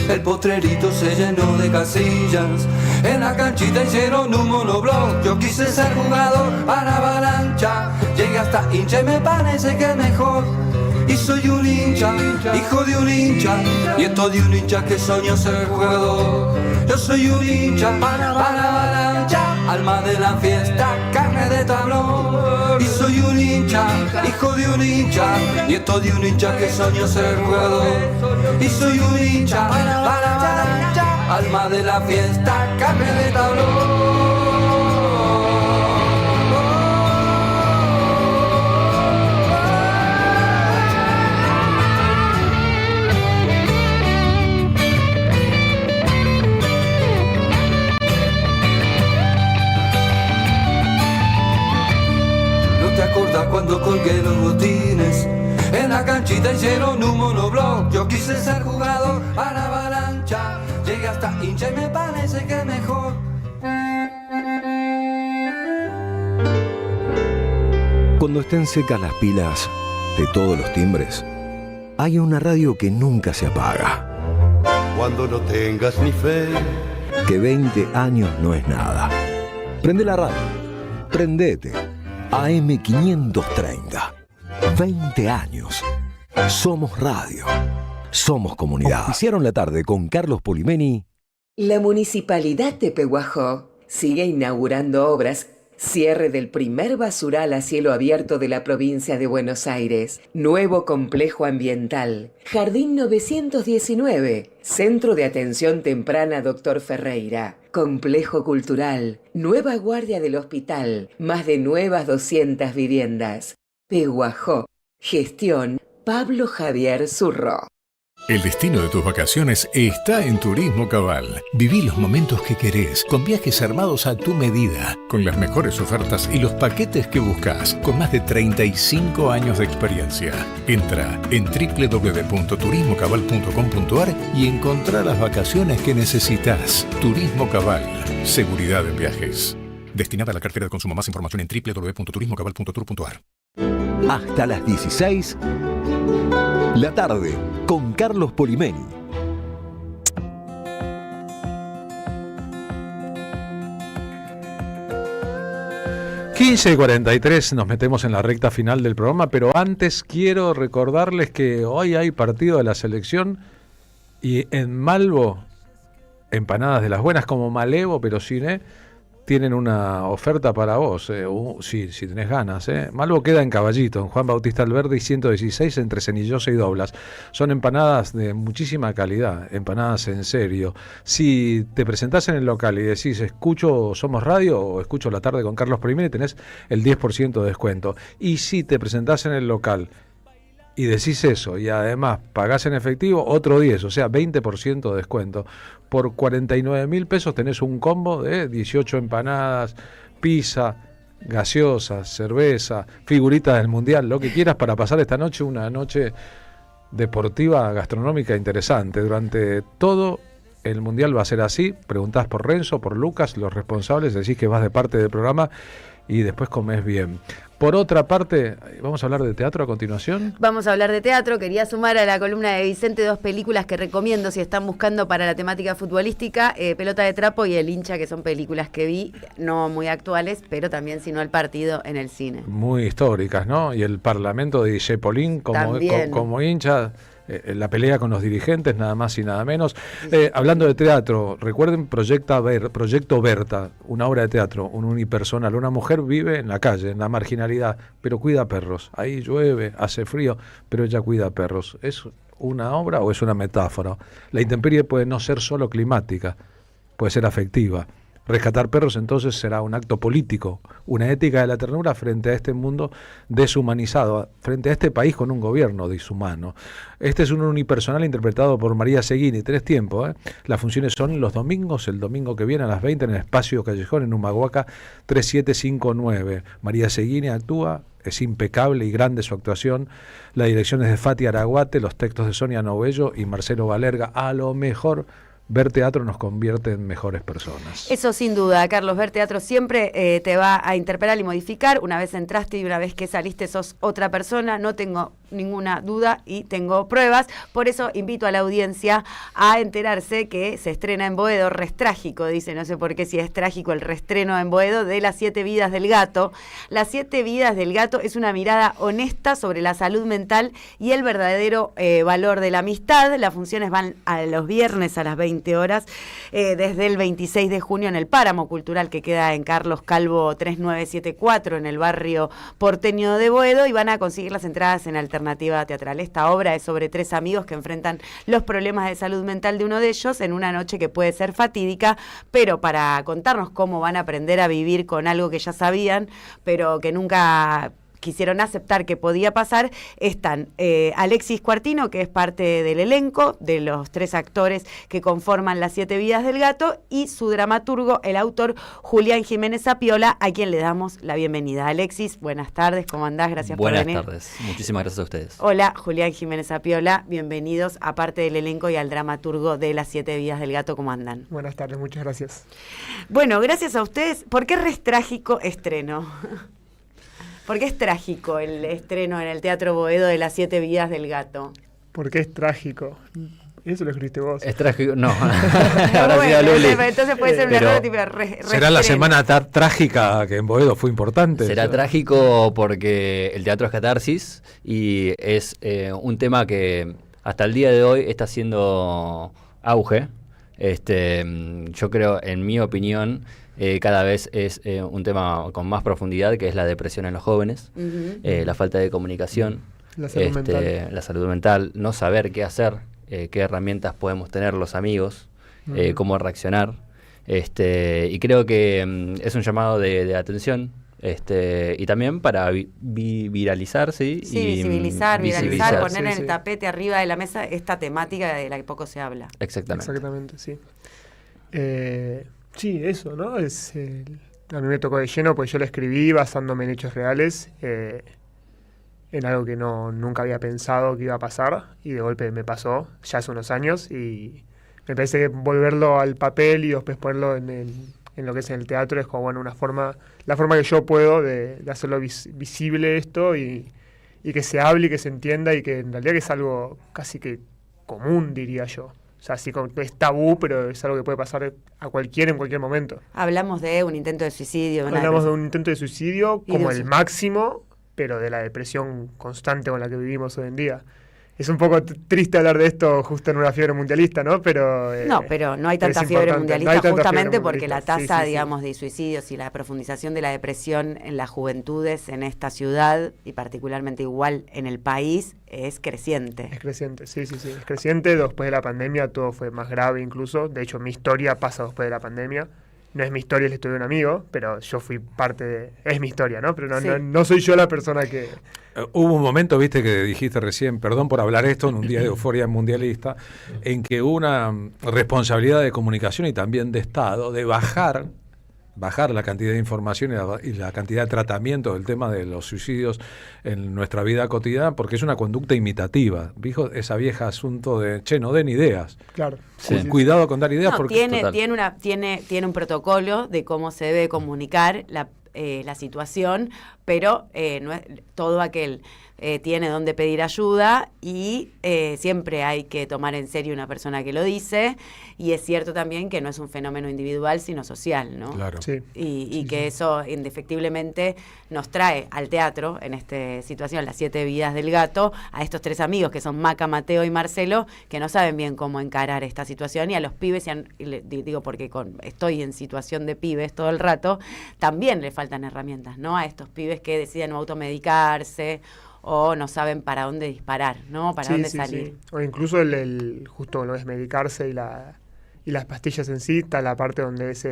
El potrerito se llenó de casillas. En la canchita hicieron un monoblog. Yo quise ser jugador para Avalancha. Llegué hasta hincha y me parece que es mejor. Y soy un hincha, hijo de un hincha, nieto de un hincha que soñó ser jugador. Yo soy un hincha para Avalancha, alma de la fiesta, carne de tablón. Y soy un hincha, hijo de un hincha, nieto de un hincha que soñó ser jugador. Y soy un hincha para Avalancha, alma de la fiesta, carne de tablón. ¿Te acordás cuando colgué los botines? En la canchita hicieron un monoblog. Yo quise ser jugador para Avalancha. Llegué hasta hincha y me parece que es mejor. Cuando estén secas las pilas de todos los timbres, hay una radio que nunca se apaga. Cuando no tengas ni fe, Que 20 años no es nada. Prende la radio. Prendete. AM530. 20 años. Somos radio. Somos comunidad. Hicieron la tarde con Carlos Polimeni. La Municipalidad de Pehuajó sigue inaugurando obras. Cierre del primer basural a cielo abierto de la provincia de Buenos Aires. Nuevo complejo ambiental. Jardín 919. Centro de atención temprana Dr. Ferreira. Complejo cultural. Nueva guardia del hospital. Más de nuevas 200 viviendas. Pehuajó. Gestión Pablo Javier Zurro. El destino de tus vacaciones está en Turismo Cabal. Viví los momentos que querés, con viajes armados a tu medida, con las mejores ofertas y los paquetes que buscas, con más de 35 años de experiencia. Entra en www.turismocabal.com.ar y encontrá las vacaciones que necesitas. Turismo Cabal, seguridad en viajes. Destinada a la cartera de consumo. Más información en www.turismocabal.tour.ar. Hasta las 16. La tarde con Carlos Polimeni. ...15:43, nos metemos en la recta final del programa, pero antes quiero recordarles que hoy hay partido de la selección y en Malvo, empanadas de las buenas como Malevo, pero sin tienen una oferta para vos, si tenés ganas. Malvo queda en Caballito, en Juan Bautista Alberdi 116, entre Cenillosa y Doblas. Son empanadas de muchísima calidad, empanadas en serio. Si te presentás en el local y decís, escucho Somos Radio o escucho La Tarde con Carlos Polimeni, tenés el 10% de descuento. Y si te presentás en el local y decís eso, y además pagás en efectivo, otro 10, o sea, 20% de descuento. Por 49.000 pesos tenés un combo de 18 empanadas, pizza, gaseosas, cerveza, figuritas del Mundial, lo que quieras para pasar esta noche, una noche deportiva, gastronómica interesante. Durante todo el Mundial va a ser así. Preguntás por Renzo, por Lucas, los responsables, decís que vas de parte del programa y después comés bien. Por otra parte, ¿vamos a hablar de teatro a continuación? Vamos a hablar de teatro. Quería sumar a la columna de Vicente dos películas que recomiendo si están buscando para la temática futbolística, Pelota de Trapo y El Hincha, que son películas que vi, no muy actuales, pero también sino el partido en el cine. Muy históricas, ¿no? Y el Parlamento de Cepolín como hincha, la pelea con los dirigentes, nada más y nada menos. Hablando de teatro, recuerden Proyecto Berta, una obra de teatro, un unipersonal. Una mujer vive en la calle, en la marginalidad, pero cuida perros. Ahí llueve, hace frío, pero ella cuida perros. ¿Es una obra o es una metáfora? La intemperie puede no ser solo climática, puede ser afectiva. Rescatar perros entonces será un acto político, una ética de la ternura frente a este mundo deshumanizado, frente a este país con un gobierno deshumano. Este es un unipersonal interpretado por María Seguini, 3 tiempos. Las funciones son los domingos, el domingo que viene a las 20 en el Espacio Callejón en Humahuaca 3759. María Seguini actúa, es impecable y grande su actuación. La dirección es de Fati Araguate, los textos de Sonia Novello y Marcelo Valerga. A lo mejor ver teatro nos convierte en mejores personas. Eso sin duda, Carlos, ver teatro siempre te va a interpelar y modificar. Una vez entraste y una vez que saliste sos otra persona, no tengo ninguna duda y tengo pruebas. Por eso invito a la audiencia a enterarse que se estrena en Boedo, Restrágico, dice, no sé por qué si es trágico el reestreno en Boedo, de Las 7 vidas del gato. Las 7 vidas del gato es una mirada honesta sobre la salud mental y el verdadero valor de la amistad. Las funciones van a los viernes a las 20 horas, desde el 26 de junio en el Páramo Cultural, que queda en Carlos Calvo 3974, en el barrio porteño de Boedo, y van a conseguir las entradas en Alternativa Teatral. Esta obra es sobre 3 amigos que enfrentan los problemas de salud mental de uno de ellos en una noche que puede ser fatídica, pero para contarnos cómo van a aprender a vivir con algo que ya sabían, pero que nunca quisieron aceptar que podía pasar, están Alexis Cuartino, que es parte del elenco, de los 3 actores que conforman Las 7 vidas del gato, y su dramaturgo, el autor Julián Jiménez Apiola, a quien le damos la bienvenida. Alexis, buenas tardes, ¿cómo andás? Gracias por venir. Buenas tardes, muchísimas gracias a ustedes. Hola, Julián Jiménez Apiola, bienvenidos, aparte del elenco y al dramaturgo de Las 7 vidas del gato, ¿cómo andan? Buenas tardes, muchas gracias. Bueno, gracias a ustedes. ¿Por qué Restrágico estreno? ¿Por qué es trágico el estreno en el Teatro Boedo de Las 7 vidas del gato? Porque es trágico. Eso lo escribiste vos. Es trágico, no. Entonces puede ser un error tipo será la semana trágica que en Boedo fue importante. Será trágico porque el teatro es catarsis y es un tema que hasta el día de hoy está haciendo auge. Yo creo, en mi opinión, cada vez es un tema con más profundidad, que es la depresión en los jóvenes, la falta de comunicación, la salud mental, no saber qué hacer, qué herramientas podemos tener los amigos, cómo reaccionar, y creo que es un llamado de atención, y también para viralizar, ¿sí? Sí, y viralizar, poner en el tapete arriba de la mesa esta temática de la que poco se habla. Exactamente, sí. Sí, eso, ¿no? A mí me tocó de lleno, pues yo lo escribí basándome en hechos reales, en algo que nunca había pensado que iba a pasar, y de golpe me pasó, ya hace unos años, y me parece que volverlo al papel y después ponerlo en lo que es en el teatro es como, bueno, la forma que yo puedo de hacerlo visible esto, y que se hable y que se entienda, y que en realidad que es algo casi que común, diría yo. O sea, sí, es tabú, pero es algo que puede pasar en cualquier momento. Hablamos de un intento de suicidio. Hablamos de un intento de suicidio como el máximo, pero de la depresión constante con la que vivimos hoy en día. Es un poco triste hablar de esto justo en una fiebre mundialista, ¿no? Pero no hay tanta fiebre mundialista, justamente porque la tasa, digamos, de suicidios y la profundización de la depresión en las juventudes en esta ciudad, y particularmente igual en el país, es creciente. Es creciente, sí, es creciente. Después de la pandemia todo fue más grave incluso. De hecho, mi historia pasa después de la pandemia. No es mi historia, es la historia de un amigo, pero yo fui parte de... Es mi historia, ¿no? Pero no soy yo la persona que... Hubo un momento, viste, que dijiste recién, perdón por hablar esto en un día de euforia mundialista, en que hubo una responsabilidad de comunicación y también de Estado de bajar la cantidad de información y la cantidad de tratamiento del tema de los suicidios en nuestra vida cotidiana, porque es una conducta imitativa. Dijo esa vieja asunto de, no den ideas. Claro. Cuidado con dar ideas. Porque tiene un protocolo de cómo se debe comunicar la situación, pero todo aquel tiene donde pedir ayuda, y siempre hay que tomar en serio una persona que lo dice, y es cierto también que no es un fenómeno individual sino social, ¿no? Claro. Y que eso indefectiblemente nos trae al teatro, en esta situación, Las 7 vidas del gato, a estos 3 amigos que son Maca, Mateo y Marcelo, que no saben bien cómo encarar esta situación, y a los pibes, digo porque estoy en situación de pibes todo el rato, también le faltan herramientas, ¿no? A estos pibes que deciden automedicarse o no saben para dónde disparar, ¿no? Para dónde salir. Sí. O incluso justo lo es medicarse y las pastillas en sí, está la parte donde es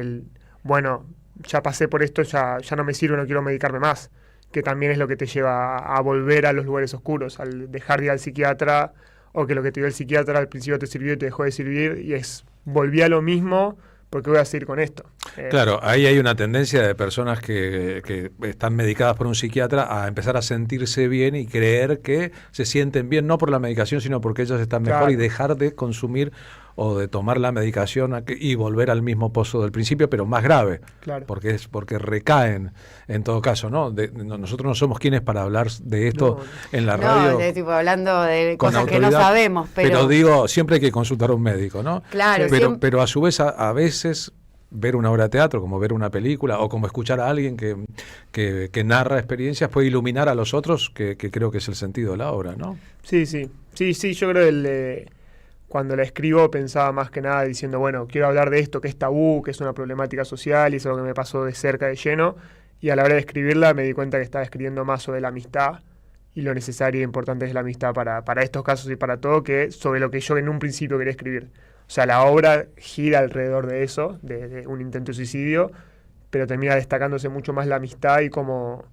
bueno, ya pasé por esto, ya no me sirve, no quiero medicarme más, que también es lo que te lleva a volver a los lugares oscuros, al dejar de ir al psiquiatra, o que lo que te dio el psiquiatra al principio te sirvió y te dejó de servir, y volví a lo mismo, porque voy a seguir con esto. Claro, ahí hay una tendencia de personas que están medicadas por un psiquiatra a empezar a sentirse bien y creer que se sienten bien, no por la medicación, sino porque ellas están mejor, Claro. y dejar de consumir o de tomar la medicación y volver al mismo pozo del principio, pero más grave, Claro. porque recaen en todo caso, ¿no? Nosotros no somos quienes para hablar de esto en la radio. No, tipo hablando de con cosas que no autoridad, sabemos, pero digo, siempre hay que consultar a un médico, ¿no? Claro, pero a su vez a veces ver una obra de teatro, como ver una película o como escuchar a alguien que narra experiencias puede iluminar a los otros, que creo que es el sentido de la obra, ¿no? Sí, yo creo que cuando la escribo pensaba más que nada diciendo, bueno, quiero hablar de esto que es tabú, que es una problemática social y es algo que me pasó de cerca, de lleno, y a la hora de escribirla me di cuenta que estaba escribiendo más sobre la amistad y lo necesario e importante es la amistad para estos casos y para todo, que sobre lo que yo en un principio quería escribir. O sea, la obra gira alrededor de eso, de un intento de suicidio, pero termina destacándose mucho más la amistad y cómo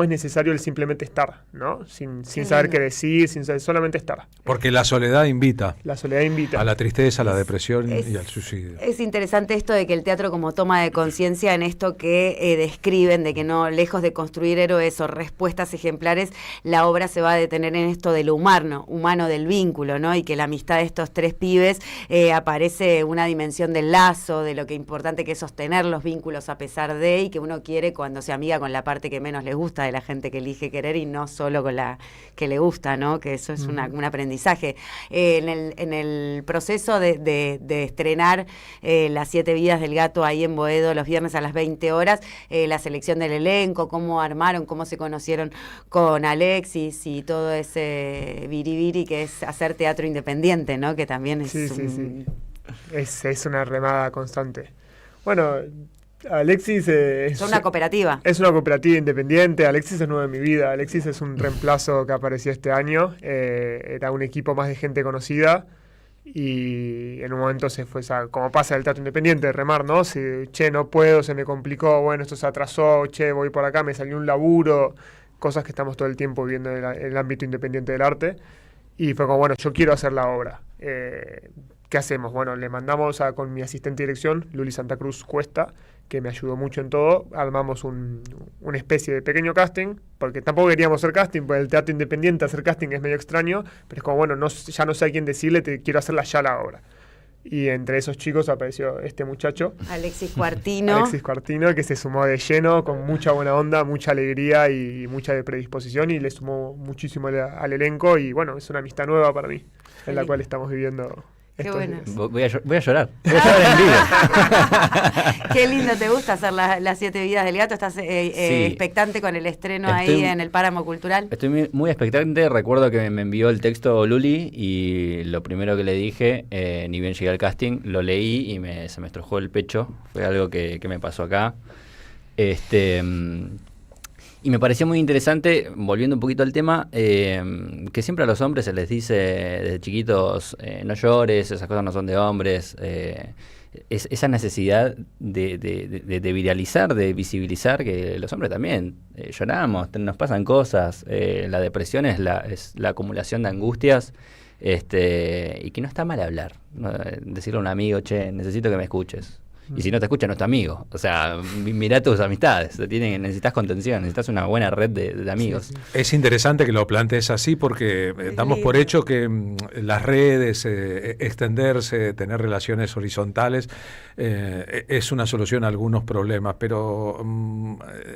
es necesario el simplemente estar, ¿no? Sin saber qué decir, sin saber, solamente estar. Porque la soledad invita. La soledad invita. A la tristeza, a la depresión y al suicidio. es interesante esto de que el teatro como toma de conciencia en esto que describen, de que no, lejos de construir héroes o respuestas ejemplares, la obra se va a detener en esto de lo humano del vínculo, ¿no? Y que la amistad de estos tres pibes aparece una dimensión del lazo, de lo que importante que es sostener los vínculos a pesar de, y que uno quiere cuando se amiga con la parte que menos le gusta de la gente que elige querer y no solo con la que le gusta, ¿no? Que eso es un aprendizaje. En el proceso de estrenar Las 7 vidas del gato ahí en Boedo los viernes a las 20 horas, la selección del elenco, cómo armaron, cómo se conocieron con Alexis y todo ese biribiri que es hacer teatro independiente, ¿no? Que también es Sí. Es una remada constante. Bueno, Alexis es una cooperativa. Es una cooperativa independiente. Alexis es nuevo en mi vida. Alexis es un reemplazo que apareció este año. Era un equipo más de gente conocida y en un momento se fue, como pasa el teatro independiente, de remar, ¿no? No puedo, se me complicó, bueno, esto se atrasó, voy por acá, me salió un laburo, cosas que estamos todo el tiempo viendo en el ámbito independiente del arte. Y fue como, bueno, yo quiero hacer la obra. ¿Qué hacemos? Bueno, le mandamos con mi asistente de dirección, Luli Santa Cruz Cuesta, que me ayudó mucho en todo. Armamos una especie de pequeño casting, porque tampoco queríamos hacer casting, porque el teatro independiente hacer casting es medio extraño, pero es como, bueno, ya no sé a quién decirle, quiero hacerla ya la obra. Y entre esos chicos apareció este muchacho, Alexis Cuartino, que se sumó de lleno, con mucha buena onda, mucha alegría y mucha predisposición, y le sumó muchísimo al elenco, y bueno, es una amistad nueva para mí, en la cual estamos viviendo. Qué bueno. Voy a llorar. Voy a llorar en vivo. Qué lindo, ¿te gusta hacer las 7 vidas del gato? ¿Estás expectante con el estreno ahí en el Páramo Cultural? Estoy muy expectante. Recuerdo que me envió el texto Luli y lo primero que le dije, ni bien llegué al casting, lo leí y se me estrujó el pecho. Fue algo que me pasó acá. Y me pareció muy interesante, volviendo un poquito al tema, que siempre a los hombres se les dice desde chiquitos, no llores, esas cosas no son de hombres. Esa necesidad de viralizar, de visibilizar que los hombres también lloramos, nos pasan cosas. La depresión es la acumulación de angustias, y que no está mal hablar, ¿no? Decirle a un amigo, necesito que me escuches. Y si no te escucha, no es tu amigo. O sea, mirá tus amistades. Necesitas contención, necesitas una buena red de amigos. Sí. Es interesante que lo plantees así porque damos por hecho que las redes, extenderse, tener relaciones horizontales, es una solución a algunos problemas. Pero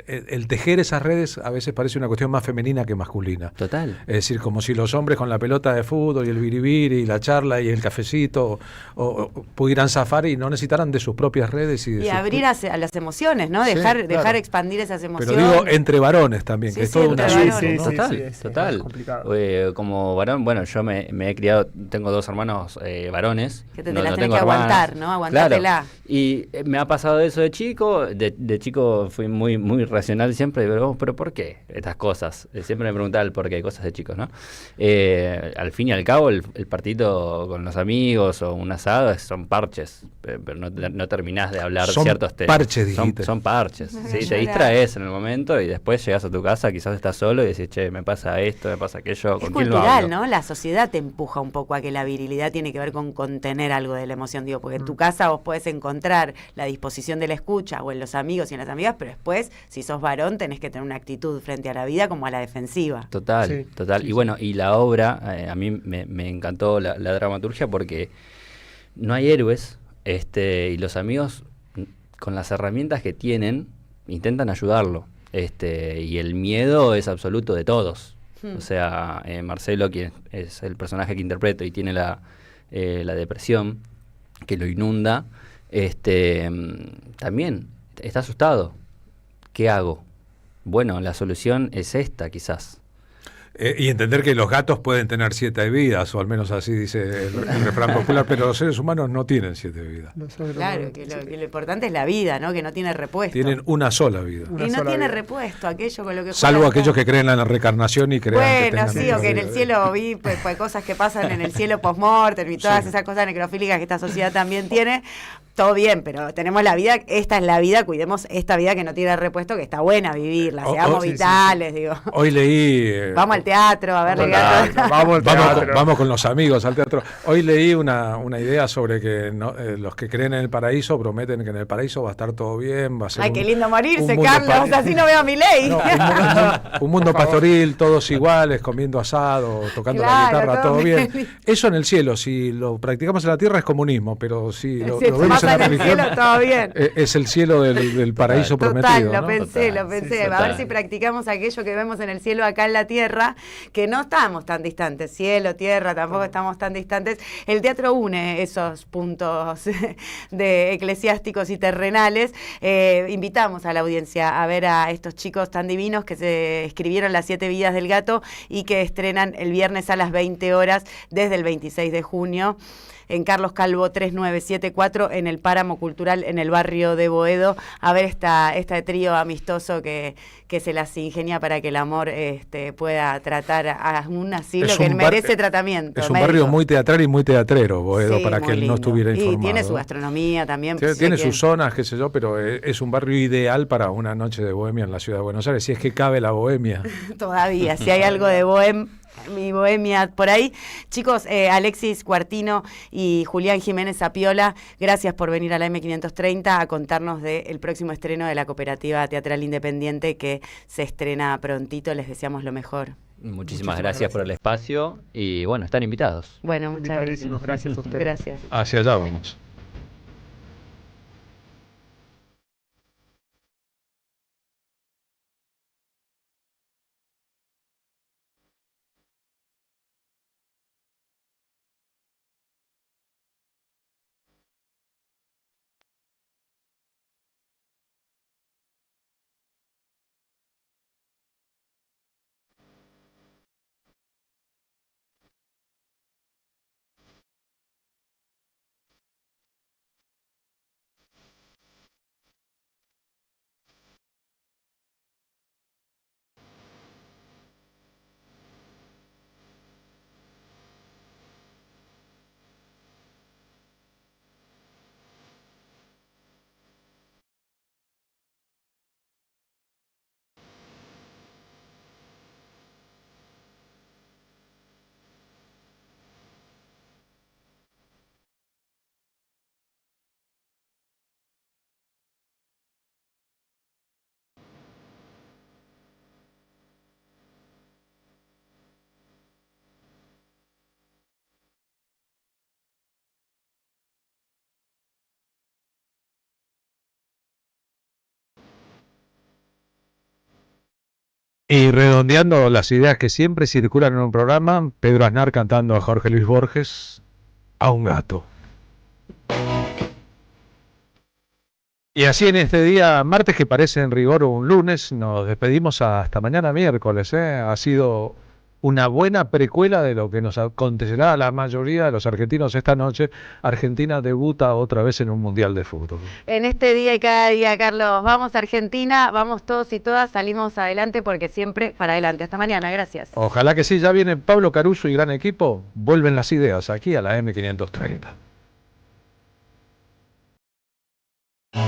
el tejer esas redes a veces parece una cuestión más femenina que masculina. Total. Es decir, como si los hombres con la pelota de fútbol y el biribiri y la charla y el cafecito o pudieran zafar y no necesitaran de sus propias redes y abrir a las emociones, ¿no? Sí, dejar expandir esas emociones. Pero digo entre varones también, que es todo un asunto, ¿no? Total. Como varón, bueno, yo me he criado, tengo 2 hermanos varones. Que te las tenés que aguantar, ¿no? Aguantártela. Claro. Y me ha pasado eso de chico. De chico fui muy, muy racional siempre. Pero ¿por qué estas cosas? Siempre me preguntaba el por qué, cosas de chicos, ¿no? Al fin y al cabo, el partidito con los amigos o un asado son parches, pero no termina terminás de hablar Son ciertos temas. parches, dijiste. Son parches. Sí, te Llorar. distraes en el momento y después llegas a tu casa, quizás estás solo y decís, che, me pasa esto, me pasa aquello, Es ¿con quién lo cultural, hablo? ¿no? La sociedad te empuja un poco a que la virilidad tiene que ver con contener algo de la emoción, digo, porque en tu casa vos podés encontrar la disposición de la escucha o en los amigos y en las amigas, pero después, si sos varón, tenés que tener una actitud frente a la vida como a la defensiva. Total, Sí, total. sí, Y bueno, y la obra, a mí me encantó la dramaturgia porque no hay héroes, y los amigos, con las herramientas que tienen, intentan ayudarlo. Y el miedo es absoluto de todos. O sea, Marcelo, quien es el personaje que interpreto y tiene la depresión que lo inunda, también está asustado. ¿Qué hago? Bueno, la solución es esta, quizás. Y entender que los gatos pueden tener 7 vidas, o al menos así dice el refrán popular, pero los seres humanos no tienen 7 vidas. Claro, que lo importante es la vida, ¿no? Que no tiene repuesto. Tienen una sola vida. Y no tiene repuesto aquello con lo que Salvo juega aquellos que creen en la reencarnación y creen que bueno, tengan sí, otra o que en vida. el cielo vi pues, cosas que pasan en el cielo post-mortem y todas Sí. esas cosas necrofílicas que esta sociedad también tiene. Todo bien, pero tenemos la vida, esta es la vida, cuidemos esta vida que no tiene repuesto, que está buena vivirla, seamos vitales, digo. Hoy leí... Vamos al teatro, a ver Vamos con los amigos al teatro. Hoy leí una idea sobre que los que creen en el paraíso prometen que en el paraíso va a estar todo bien, va a ser Ay, qué lindo morirse, mundo Carlos, así no veo a mi ley. No, un mundo pastoril, todos iguales, comiendo asado, tocando la Claro, guitarra, todo todo bien. bien. Eso en el cielo, si lo practicamos en la tierra es comunismo, pero si lo Si vemos pasa en la en el religión, cielo, todo bien. es el cielo del paraíso Total, prometido. lo ¿no? pensé. Sí, A ver si practicamos aquello que vemos en el cielo acá en la tierra, que no estamos tan distantes. Cielo, tierra, tampoco estamos tan distantes. El teatro une esos puntos de eclesiásticos y terrenales. Invitamos a la audiencia a ver a estos chicos tan divinos que se escribieron Las 7 vidas del gato y que estrenan el viernes a las 20 horas desde el 26 de junio. En Carlos Calvo 3974, en el Páramo Cultural, en el barrio de Boedo, a ver este trío amistoso que se las ingenia para que el amor pueda tratar a un asilo que merece tratamiento. Es un barrio muy teatral y muy teatrero, Boedo, Sí, para muy que él no lindo. estuviera informado. Y tiene su gastronomía también. Tiene sus zonas, qué sé yo, pero es un barrio ideal para una noche de bohemia en la ciudad de Buenos Aires, si es que cabe la bohemia. Todavía, si hay algo de mi bohemia por ahí. Chicos, Alexis Cuartino y Julián Jiménez Apiola, gracias por venir a la M530 a contarnos del próximo estreno de la Cooperativa Teatral Independiente que se estrena prontito. Les deseamos lo mejor. Muchísimas gracias por el espacio y bueno, están invitados. Bueno, muchas gracias. Gracias a ustedes. Gracias. Hacia allá vamos. Y redondeando las ideas que siempre circulan en un programa, Pedro Aznar cantando a Jorge Luis Borges, a un gato. Y así en este día, martes que parece en rigor un lunes, nos despedimos hasta mañana miércoles. Ha sido una buena precuela de lo que nos acontecerá a la mayoría de los argentinos esta noche. Argentina debuta otra vez en un mundial de fútbol. En este día y cada día, Carlos, vamos a Argentina, vamos todos y todas, salimos adelante porque siempre para adelante. Hasta mañana, gracias. Ojalá que sí, ya viene Pablo Caruso y gran equipo. Vuelven las ideas aquí a la M530.